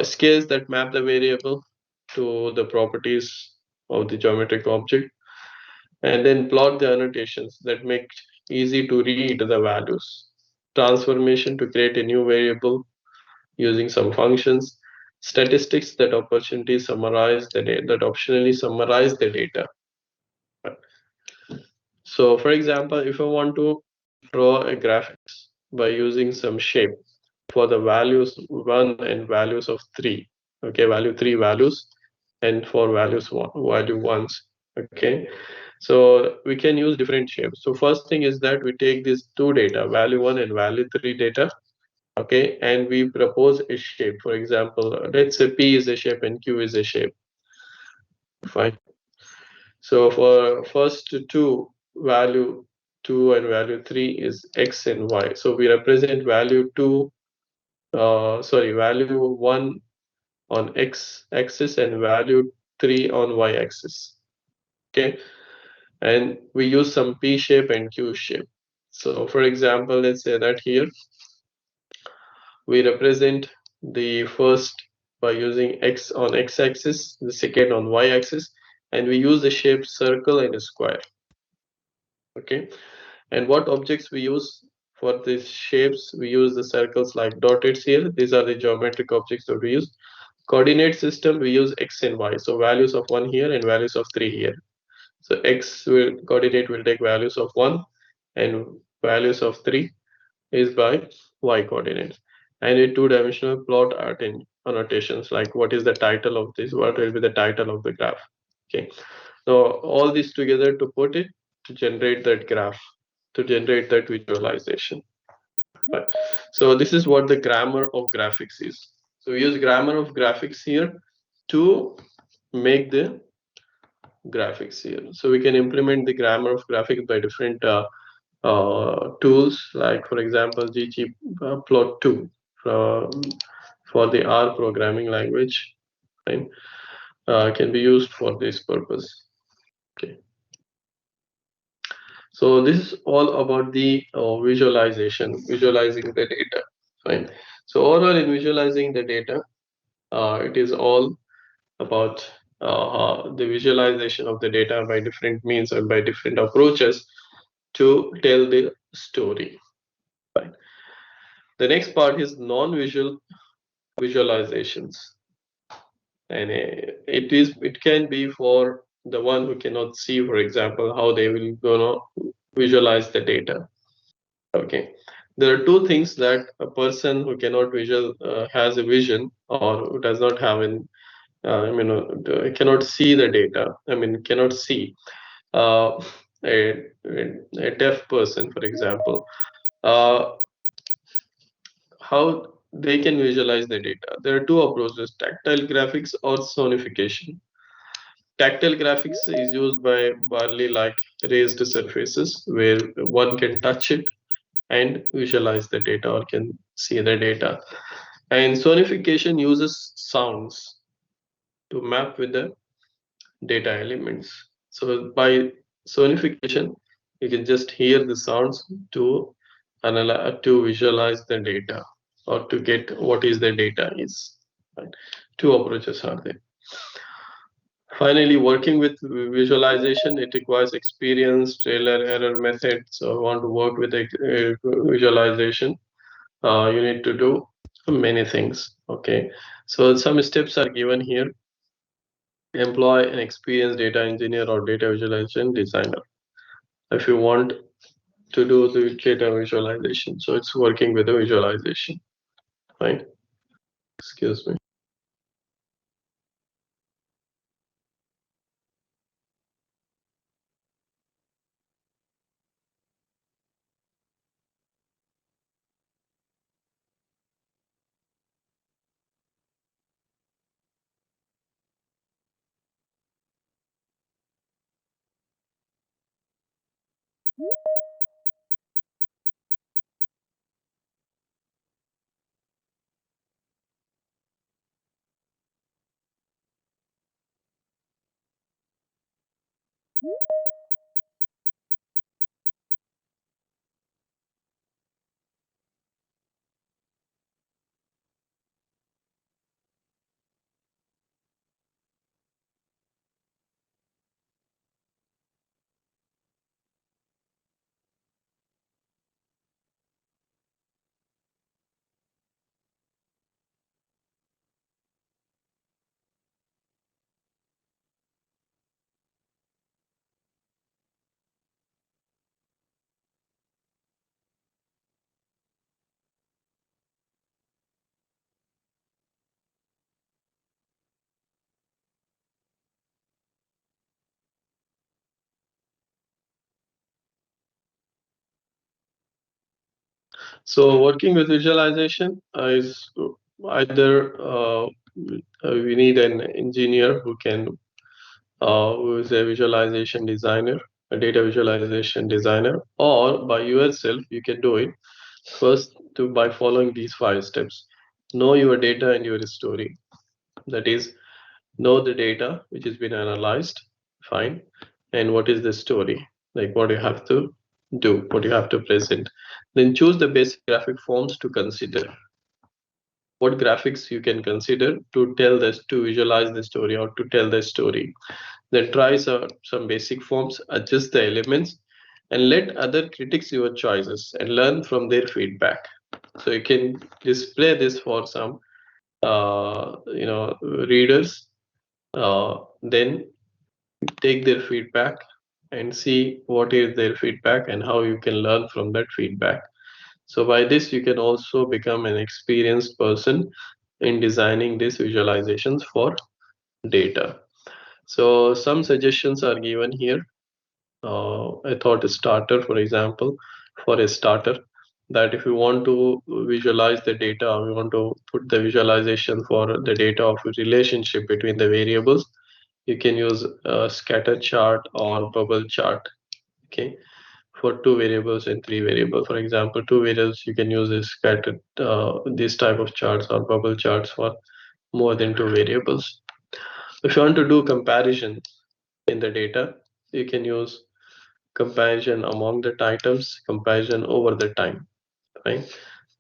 Scales that map the variable to the properties of the geometric object, and then plot the annotations that make easy to read the values. transformation to create a new variable using some functions, statistics that optionally summarize the data. So for example, if I want to draw a graphics by using some shape for the values 1 and values of 3, okay, value 3 values and for values 1, value 1s, okay, so we can use different shapes. So first thing is that we take these two data, value 1 and value 3 data, okay, and we propose a shape. For example, let's say P is a shape and Q is a shape. Fine. So for first two, value 2 and value 3 is X and Y. So we represent value 2, value 1 on X axis and value 3 on Y axis. Okay. And we use some P shape and Q shape. So for example, let's say that here we represent the first by using X on X axis, the second on Y axis, and we use the shape circle and a square. Okay. And what objects we use for these shapes? We use the circles like dotted here. These are the geometric objects that we use. Coordinate system, we use X and Y. So values of 1 here and values of 3 here. So X coordinate will take values of 1 and values of 3 is by Y coordinates. And a two-dimensional plot art in annotations like what is the title of this, what will be the title of the graph. Okay. So all this together to put it to generate that graph, to generate that visualization. Right. So this is what the grammar of graphics is. So we use grammar of graphics here to make the graphics here. So we can implement the grammar of graphics by different tools, like for example ggplot2 for the R programming language, right? Can be used for this purpose. Okay. So this is all about the visualizing the data. Fine. So overall, in visualizing the data, it is all about the visualization of the data by different means and by different approaches to tell the story. Fine. The next part is non-visual visualizations, and it can be for the one who cannot see, for example, how they will gonna visualize the data. Okay, there are two things that a person who cannot has a vision or who does not have an cannot see the data. Cannot see. Uh, a deaf person, for example, how they can visualize the data. There are two approaches: tactile graphics or sonification. Tactile graphics is used by barely like raised surfaces where one can touch it and visualize the data or can see the data. And sonification uses sounds to map with the data elements. So by sonification, you can just hear the sounds to analyze, to visualize the data or to get what is the data is. Right? Two approaches are there. Finally, working with visualization, it requires experience, trailer error method. So, want to work with a visualization, you need to do many things. Okay, so some steps are given here. Employ an experienced data engineer or data visualization designer if you want to do the data visualization. So it's working with the visualization. Fine. Excuse me. So working with visualization is either we need an engineer who is a visualization designer, a data visualization designer, or by yourself you can do it. First, by following these 5 steps: know your data and your story. That is, know the data which has been analyzed, fine, and what is the story, like what you have to do, what you have to present. Then choose the basic graphic forms to consider. What graphics you can consider to tell this, to visualize the story or to tell the story. Then try some basic forms, adjust the elements, and let other critics your choices and learn from their feedback. So you can display this for some readers, then take their feedback and see what is their feedback and how you can learn from that feedback. So by this you can also become an experienced person in designing these visualizations for data. So some suggestions are given here. I thought a starter, for example, for a starter, that if you want to visualize the data, we want to put the visualization for the data of a relationship between the variables, you can use a scatter chart or bubble chart. Okay, for 2 variables and 3 variables. For example, 2 variables, you can use this scattered this type of charts or bubble charts for more than 2 variables. If you want to do comparison in the data, you can use comparison among the items, comparison over the time, right?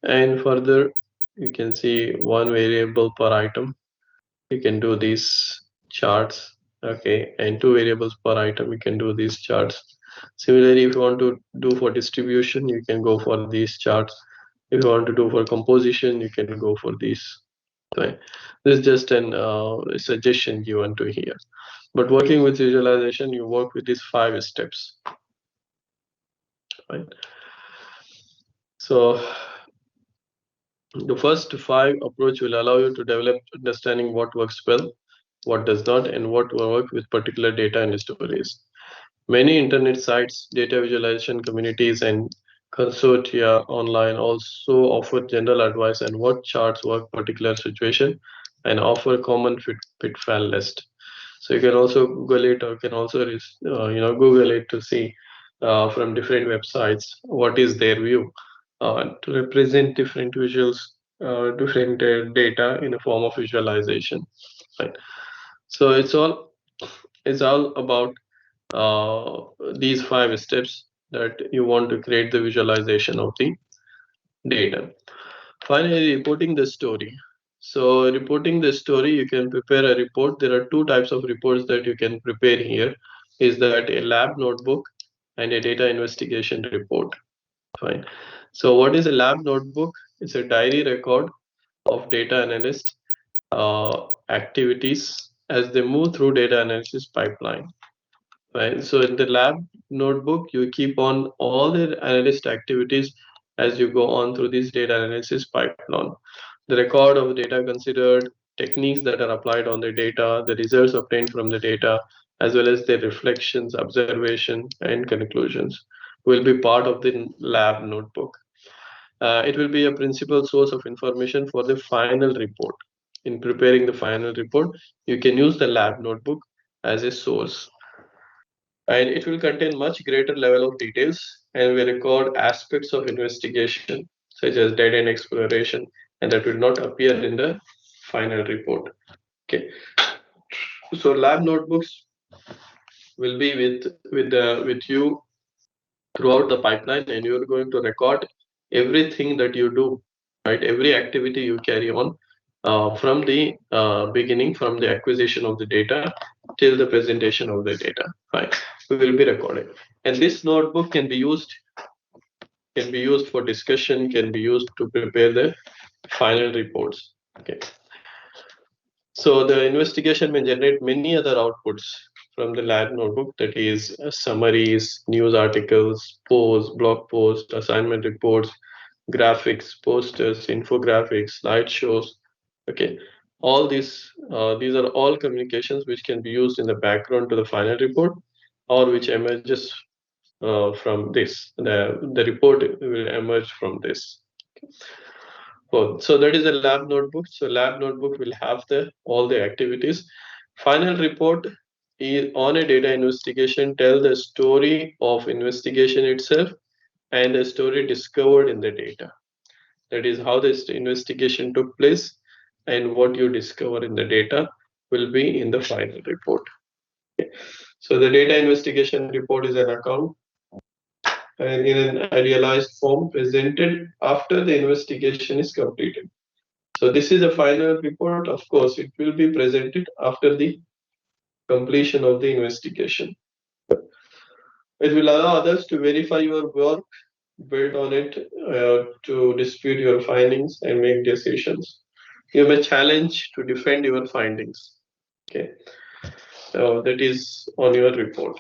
And further, you can see 1 variable per item. You can do these charts, okay, and 2 variables per item. You can do these charts. Similarly, if you want to do for distribution, you can go for these charts. If you want to do for composition, you can go for these. Right? This is just an suggestion given to here. But working with visualization, you work with these 5 steps. Right? So the first 5 approach will allow you to develop understanding what works well, what does not, and what will work with particular data and stories. Many internet sites, data visualization communities, and consortia online also offer general advice on what charts work particular situation and offer common pitfall list. So you can also Google it, or you can also Google it to see from different websites what is their view to represent different visuals, different data in a form of visualization. Right. So it's all about these 5 steps that you want to create the visualization of the data. Finally, reporting the story. So reporting the story, you can prepare a report. There are 2 types of reports that you can prepare here. Is that a lab notebook and a data investigation report. Fine. So what is a lab notebook? It's a diary record of data analyst activities as they move through data analysis pipeline. Right. So in the lab notebook, you keep on all the analyst activities as you go on through this data analysis pipeline. The record of data considered, techniques that are applied on the data, the results obtained from the data, as well as their reflections, observation, and conclusions will be part of the lab notebook. It will be a principal source of information for the final report. In preparing the final report, you can use the lab notebook as a source, and it will contain much greater level of details and will record aspects of investigation such as data and exploration, and that will not appear in the final report. Okay, so lab notebooks will be with you throughout the pipeline, and you're going to record everything that you do, right? Every activity you carry on from the beginning, from the acquisition of the data till the presentation of the data, right? We will be recording, and this notebook can be used for discussion, can be used to prepare the final reports. Okay, so the investigation may generate many other outputs from the lab notebook, that is summaries, news articles, posts, blog posts, assignment reports, graphics, posters, infographics, slideshows. Okay, all these are all communications which can be used in the background to the final report, or which emerges from this. The report will emerge from this. So that is a lab notebook. So lab notebook will have all the activities. Final report is on a data investigation, tell the story of investigation itself and the story discovered in the data. That is how this investigation took place and what you discover in the data will be in the final report. So the data investigation report is an account and in an idealized form presented after the investigation is completed. So this is a final report. Of course, it will be presented after the completion of the investigation. It will allow others to verify your work, build on it, to dispute your findings and make decisions. You may challenge to defend your findings. Okay, so that is on your report.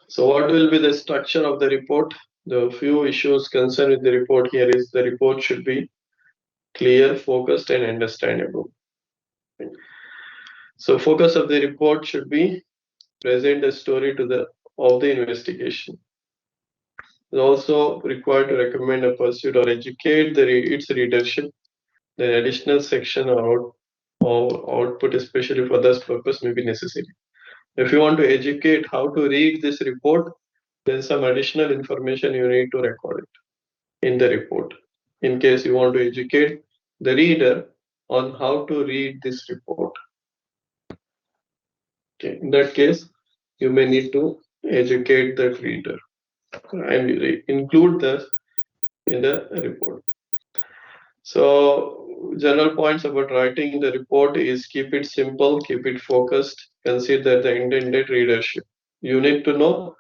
So what will be the structure of the report? The few issues concerned with the report here is the report should be clear, focused, and understandable. So focus of the report should be present a story of the investigation. It's also required to recommend a pursuit or educate its readership. The additional section or output, especially for this purpose, may be necessary. If you want to educate how to read this report, then some additional information you need to record it in the report. In case you want to educate the reader on how to read this report. Okay. In that case, you may need to educate that reader and include this in the report. So general points about writing the report is keep it simple, keep it focused, consider the intended readership. You need to know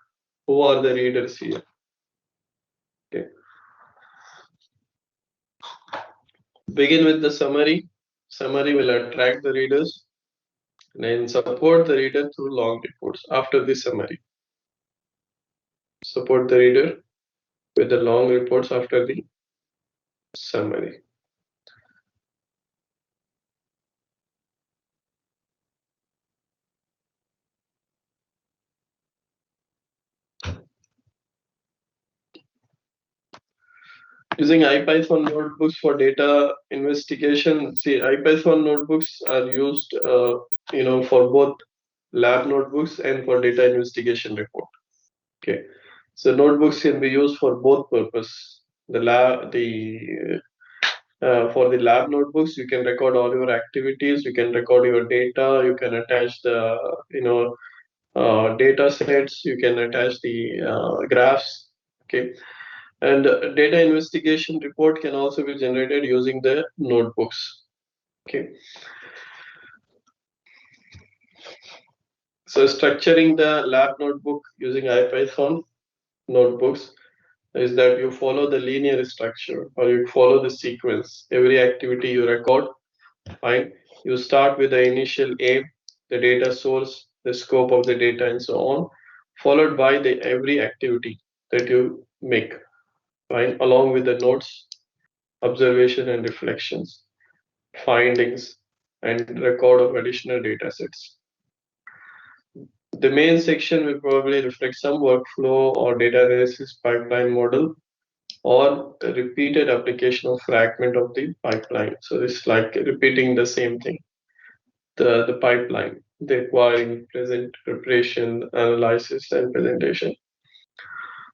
who are the readers here. Okay. Begin with the summary. Summary will attract the readers and then support the reader through long reports after the summary. Support the reader with the long reports after the summary. Using IPython notebooks for data investigation. See, IPython notebooks are used, for both lab notebooks and for data investigation report. Okay, so notebooks can be used for both purpose. For the lab notebooks, you can record all your activities, you can record your data, you can attach the data sets, you can attach the graphs. Okay, and data investigation report can also be generated using the notebooks. Okay. So structuring the lab notebook using IPython notebooks is that you follow the linear structure or you follow the sequence. Every activity you record, fine. You start with the initial aim, the data source, the scope of the data, and so on, followed by the every activity that you make, fine, along with the notes, observation and reflections, findings, and record of additional data sets. The main section will probably reflect some workflow or data analysis pipeline model or a repeated application of fragment of the pipeline. So it's like repeating the same thing, the pipeline, the acquiring, present, preparation, analysis, and presentation.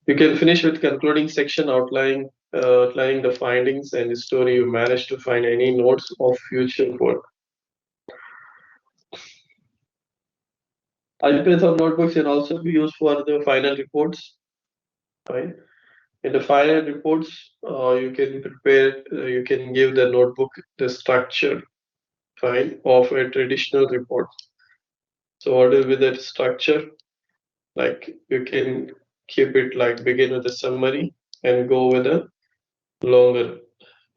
You can finish with concluding section outlining the findings and the story you managed to find any notes of future work. IPython notebooks can also be used for the final reports. Right? In the final reports, you can prepare, you can give the notebook the structure, fine, of a traditional report. So what will be that structure? Like you can keep it like begin with a summary and go with a longer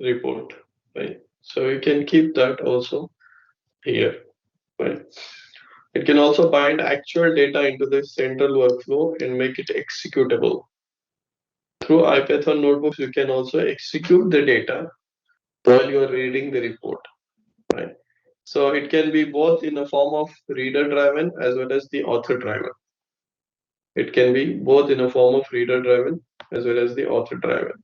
report, right? So you can keep that also here, right? It can also bind actual data into the central workflow and make it executable. Through IPython notebooks, you can also execute the data while you are reading the report, right? So it can be both in a form of reader-driven as well as the author-driven. It can be both in a form of reader-driven as well as the author-driven.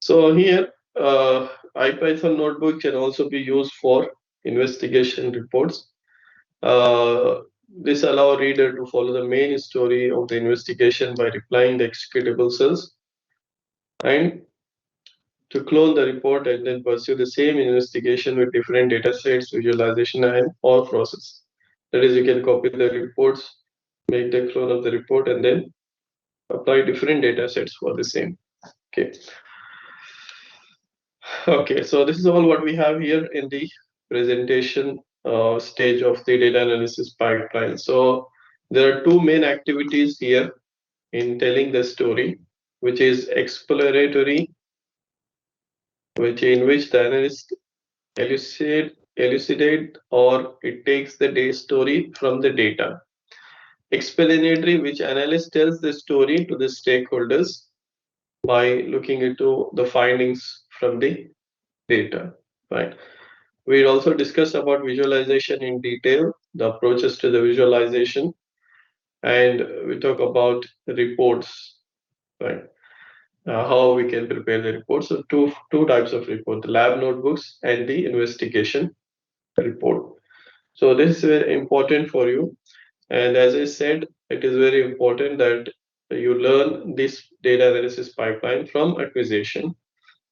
So here, IPython notebook can also be used for investigation reports. This allows reader to follow the main story of the investigation by replying the executable cells and to clone the report and then pursue the same investigation with different data sets, visualization, and or process. That is, you can copy the reports, make the clone of the report, and then apply different data sets for the same. Okay. Okay, so this is all what we have here in the presentation stage of the data analysis pipeline. So there are two main activities here in telling the story, which is exploratory, in which the analyst elucidate or it takes the day story from the data. Explanatory, which analyst tells the story to the stakeholders by looking into the findings from the data, right? We'll also discuss about visualization in detail, the approaches to the visualization, and we talk about reports, right? How we can prepare the reports. So two types of report: the lab notebooks and the investigation report. So this is very important for you. And as I said, it is very important that you learn this data analysis pipeline from acquisition.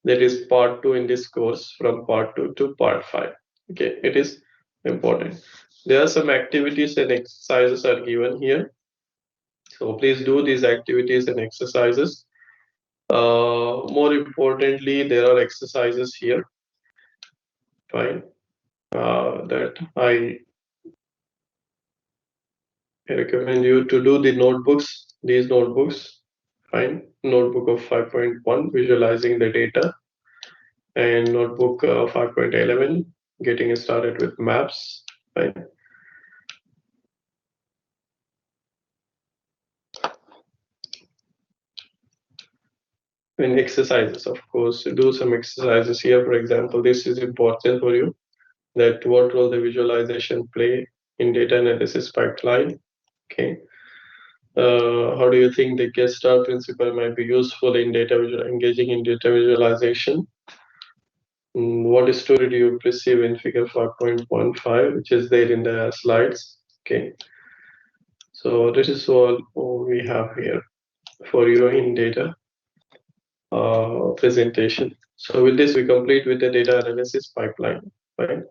That is part 2 in this course, from part 2 to part 5. Okay, it is important. There are some activities and exercises are given here. So please do these activities and exercises. More importantly, there are exercises here. Fine. That I recommend you to do the notebooks, these notebooks. Fine. Notebook of 5.1, visualizing the data, and notebook 5.11, getting started with maps. Fine. And exercises, of course, do some exercises here. For example, this is important for you, that what role the visualization play in data analysis pipeline. Okay. How do you think the guest star principle might be useful in engaging in data visualization? What story do you perceive in figure 5.15, which is there in the slides? Okay. So this is all we have here for you in data presentation. So with this, we complete with the data analysis pipeline. Right.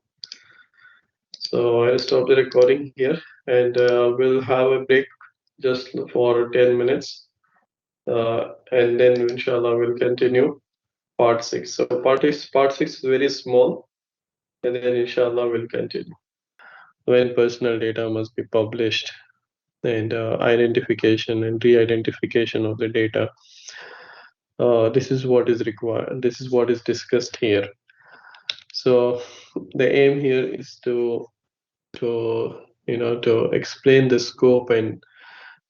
So I'll stop the recording here, and we'll have a break just for 10 minutes. And then inshallah we'll continue part 6. So part 6 is very small, and then inshallah we'll continue. When personal data must be published, and identification and re-identification of the data. This is what is required. This is what is discussed here. So the aim here is to explain the scope and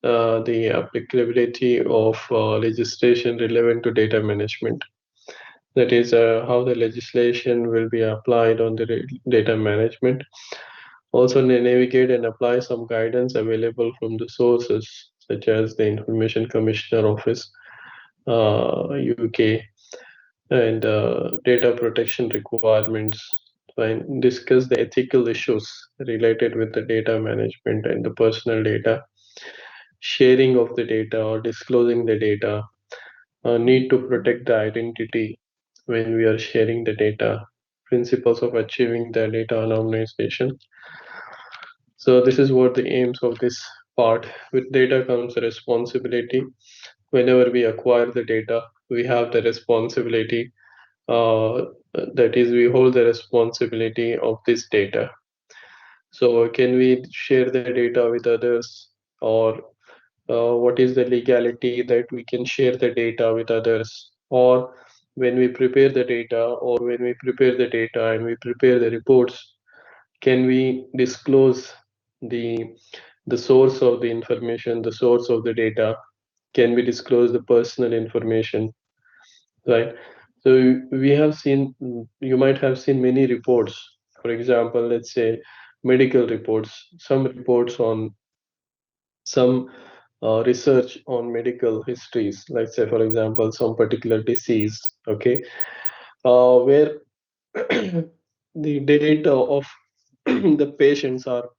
the applicability of legislation relevant to data management. That is how the legislation will be applied on the data management. Also navigate and apply some guidance available from the sources such as the Information Commissioner Office, UK, and data protection requirements, and discuss the ethical issues related with the data management and the personal data, sharing of the data or disclosing the data, need to protect the identity when we are sharing the data, principles of achieving the data anonymization. So this is what the aims of this part. With data comes responsibility. Whenever we acquire the data, we have the responsibility. That is, we hold the responsibility of this data. So can we share the data with others, or what is the legality that we can share the data with others? Or when we prepare the data, or when we prepare the data and we prepare the reports, can we disclose the source of the information, the source of the data? Can we disclose the personal information, right? So we have seen, you might have seen many reports. For example, let's say medical reports, some reports on some research on medical histories, like say for example some particular disease, okay, where the data of the patients are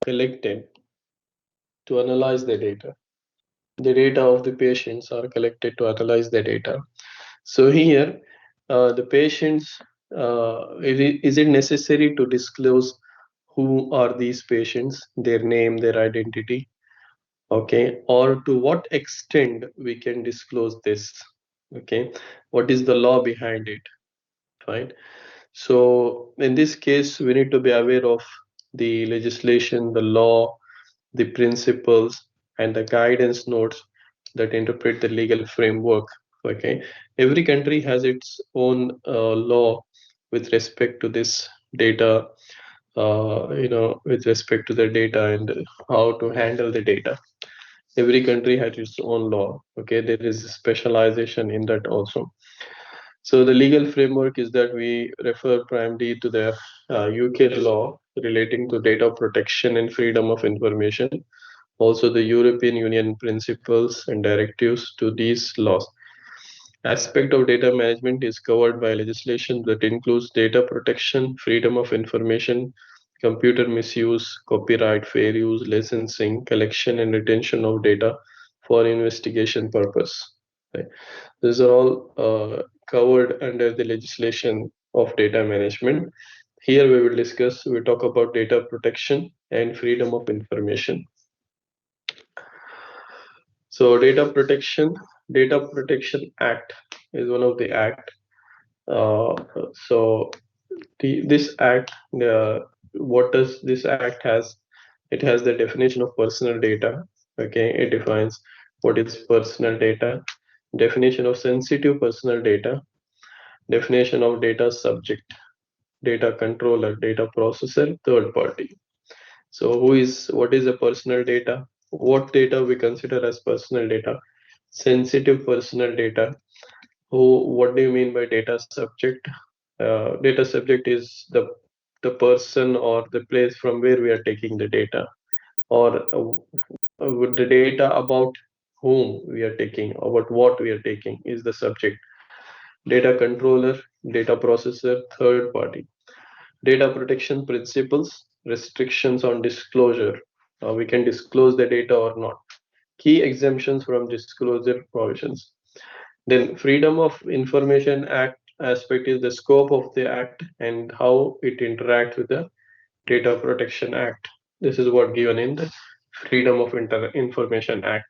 collected to analyze the data. The data of the patients are collected to analyze the data. So here, the patients, is it necessary to disclose who are these patients, their name, their identity, okay, or to what extent we can disclose this, okay, what is the law behind it, right? So in this case, we need to be aware of the legislation, the law, the principles, and the guidance notes that interpret the legal framework. Okay, every country has its own law with respect to this data. With respect to the data and how to handle the data. Every country has its own law. Okay, there is specialization in that also. So the legal framework is that we refer primarily to the UK law relating to data protection and freedom of information, also the European Union principles and directives to these laws. Aspect of data management is covered by legislation that includes data protection, freedom of information, computer misuse, copyright, fair use, licensing, collection and retention of data for investigation purpose. Right? These are all covered under the legislation of data management. Here we talk about data protection and freedom of information. So Data Protection Act is one of the act. Uh, so this act, what does this act has? It has the definition of personal data. Okay, it defines what is personal data, definition of sensitive personal data, definition of data subject, data controller, data processor, third party. So what is a personal data? What data we consider as personal data? Sensitive personal data. What do you mean by data subject? Data subject is the person or the place from where we are taking the data, or with the data about whom we are taking, about what we are taking is the subject. Data controller, data processor, third party. Data protection principles, restrictions on disclosure. We can disclose the data or not. Key exemptions from disclosure provisions. Then Freedom of Information Act aspect is the scope of the act and how it interacts with the Data Protection Act. This is what given in the Freedom of Information Act.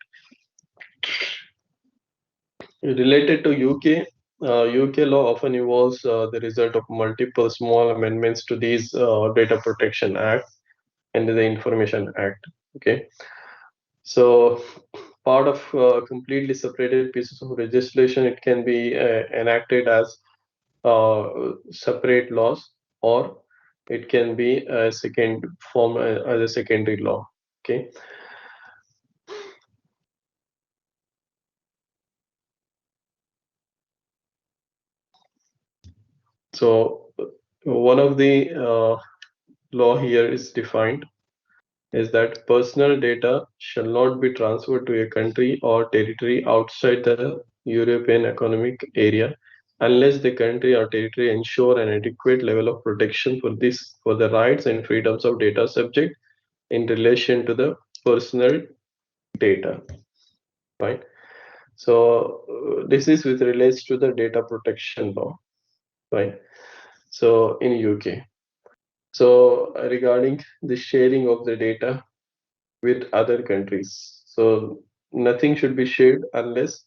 Related to UK, UK law often involves the result of multiple small amendments to these Data Protection Act and the Information Act. Okay, so part of completely separated pieces of legislation, it can be enacted as separate laws, or it can be a second form as a secondary law. Okay. So one of the law here is defined is that personal data shall not be transferred to a country or territory outside the European Economic Area unless the country or territory ensure an adequate level of protection for the rights and freedoms of data subject in relation to the personal data. Right. So this is with relates to the data protection law. Right. So in UK. So regarding the sharing of the data with other countries. So nothing should be shared unless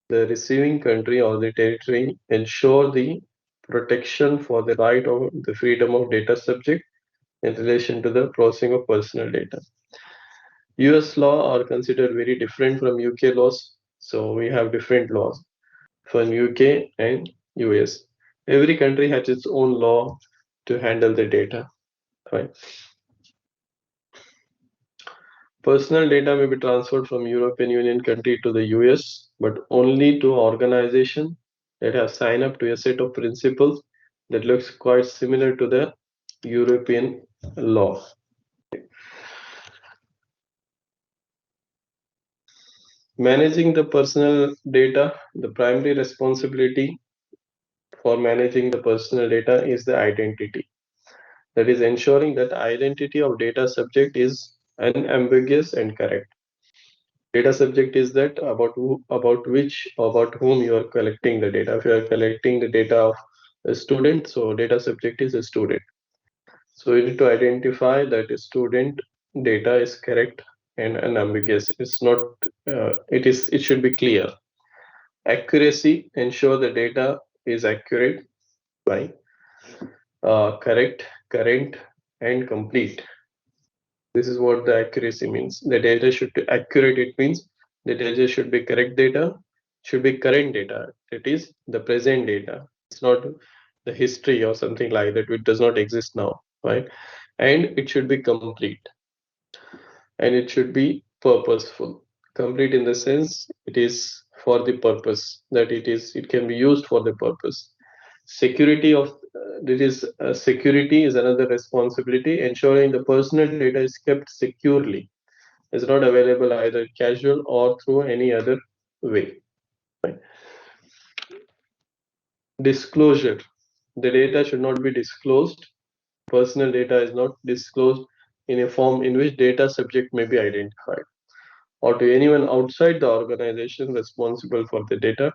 the receiving country or the territory ensure the protection for the right of the freedom of data subject in relation to the processing of personal data. US law are considered very different from UK laws. So we have different laws from UK and US. Every country has its own law to handle the data. Right. Personal data may be transferred from European Union country to the US, but only to organization that have signed up to a set of principles that looks quite similar to the European law. Managing the personal data, the primary responsibility for managing the personal data is the identity. That is ensuring that identity of data subject is unambiguous and correct. Data subject is that about about whom you are collecting the data. If you are collecting the data of a student, so data subject is a student. So you need to identify that a student data is correct and unambiguous. It's not. It should be clear. Accuracy, ensure the data is accurate by correct, current, and complete. This is what the accuracy means. The data should be accurate. It means the data should be correct data, should be current data. It is the present data. It's not the history or something like that, which does not exist now, right? And it should be complete, and it should be purposeful. Complete in the sense it is for the purpose that it can be used for the purpose. Security of security is another responsibility. Ensuring the personal data is kept securely, is not available either casual or through any other way. Right? Disclosure. The data should not be disclosed. Personal data is not disclosed in a form in which data subject may be identified, or to anyone outside the organization responsible for the data,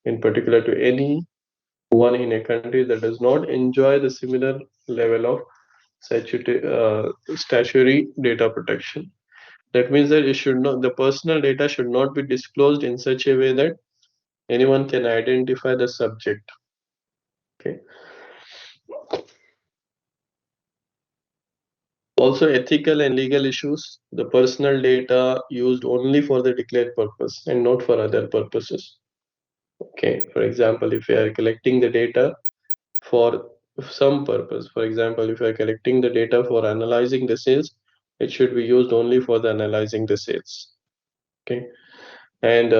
in particular to anyone in a country that does not enjoy the similar level of statutory data protection. That means that the personal data should not be disclosed in such a way that anyone can identify the subject. Okay. Also, ethical and legal issues. The personal data used only for the declared purpose and not for other purposes. Okay. For example, if you are collecting the data for some purpose, for example, if you are collecting the data for analyzing the sales, it should be used only for the analyzing the sales. Okay. And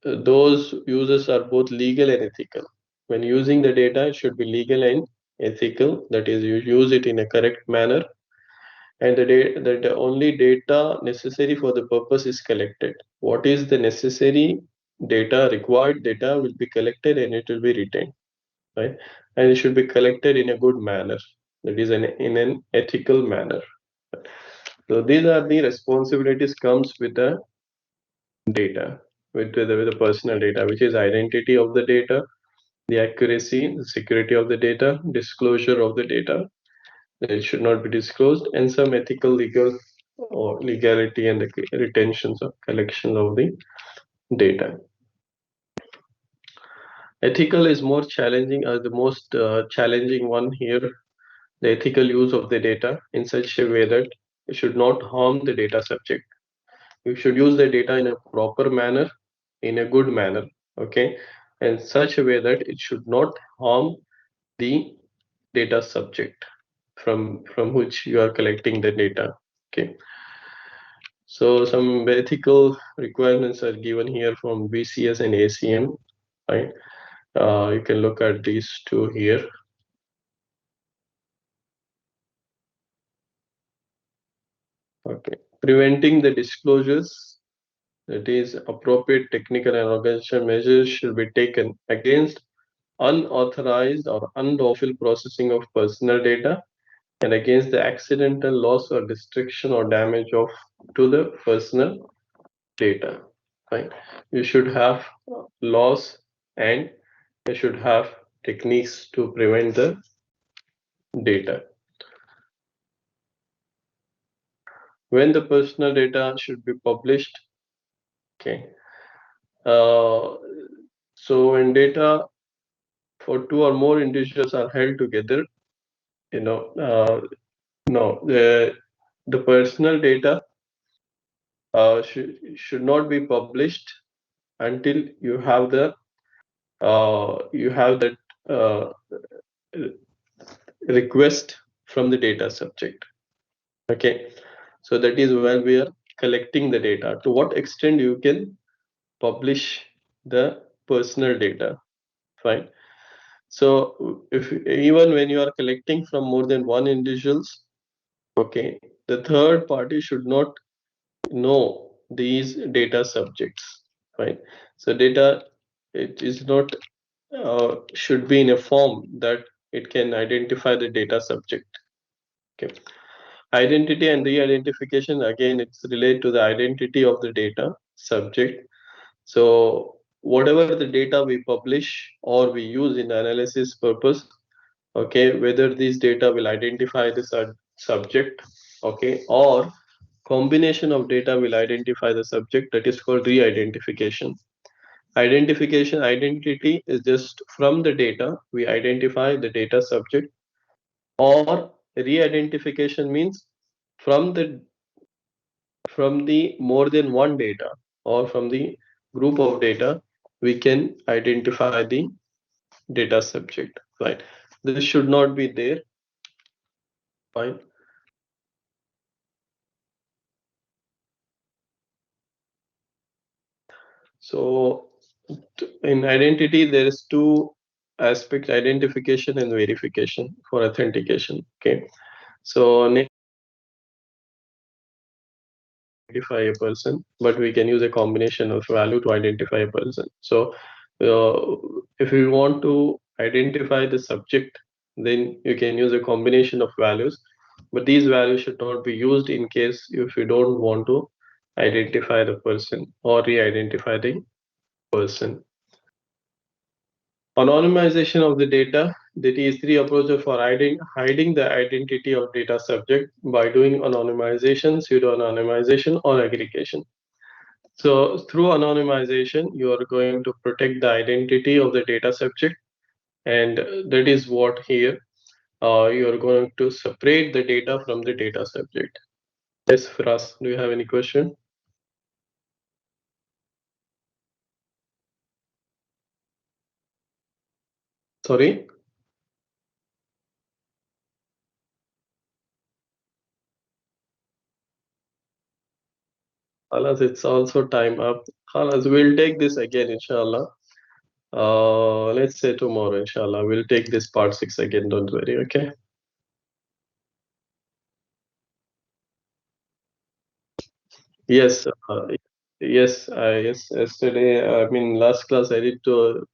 those uses are both legal and ethical. When using the data, it should be legal and ethical. That is, you use it in a correct manner, and the only data necessary for the purpose is collected. What is the necessary data, required data will be collected and it will be retained, right? And it should be collected in a good manner. That is in an ethical manner. So these are the responsibilities comes with the data, with the personal data, which is identity of the data, the accuracy, the security of the data, disclosure of the data, that it should not be disclosed, and some ethical, legal, or legality and the retentions of collection of the data. Ethical is more challenging, the most challenging one here. The ethical use of the data in such a way that it should not harm the data subject. You should use the data in a proper manner, in a good manner, okay, in such a way that it should not harm the data subject from which you are collecting the data. Okay, so some ethical requirements are given here from BCS and ACM, right? You can look at these two here. Okay, preventing the disclosures, that is, appropriate technical and organizational measures should be taken against unauthorized or unlawful processing of personal data, and against the accidental loss or destruction or damage of to the personal data. Right? You should have laws, and you should have techniques to prevent the data. When the personal data should be published, okay. So when data for two or more individuals are held together, you know, no, the personal data should not be published until you have that uh, request from the data subject. Okay, so that is when we are collecting the data. To what extent you can publish the personal data, fine. So if even when you are collecting from more than one individuals, okay, the third party should not know these data subjects. right? So data, it is not should be in a form that it can identify the data subject. Okay. Identity and re-identification, again, it's related to the identity of the data subject. So whatever the data we publish or we use in analysis purpose, okay, whether these data will identify the subject, okay, or combination of data will identify the subject, that is called re-identification. Identity is just from the data we identify the data subject, or re-identification means from the more than one data or from the group of data we can identify the data subject, right? This should not be there, fine. So in identity there is two aspects: identification and verification for authentication. Okay, so identify a person, but we can use a combination of value to identify a person. So if you want to identify the subject, then you can use a combination of values, but these values should not be used in case if you don't want to identify the person or re-identify the person. Anonymization of the data, that is the approach for hiding the identity of data subject by doing anonymization, pseudo-anonymization, or aggregation. So through anonymization, you are going to protect the identity of the data subject, and that is what here you are going to separate the data from the data subject. Yes, Firas, do you have any question? Sorry? Khalas, it's also time up. Khalas, we'll take this again, inshallah. Let's say tomorrow, inshallah. We'll take this part 6 again, don't worry, okay? Yes, yes, yesterday, I mean, last class I did to,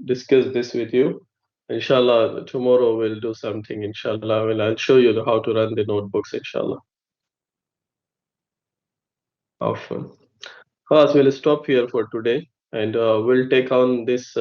discuss this with you. Inshallah, tomorrow we'll do something, inshallah. I'll show you how to run the notebooks, inshallah. Awesome. We'll stop here for today, and we'll take on this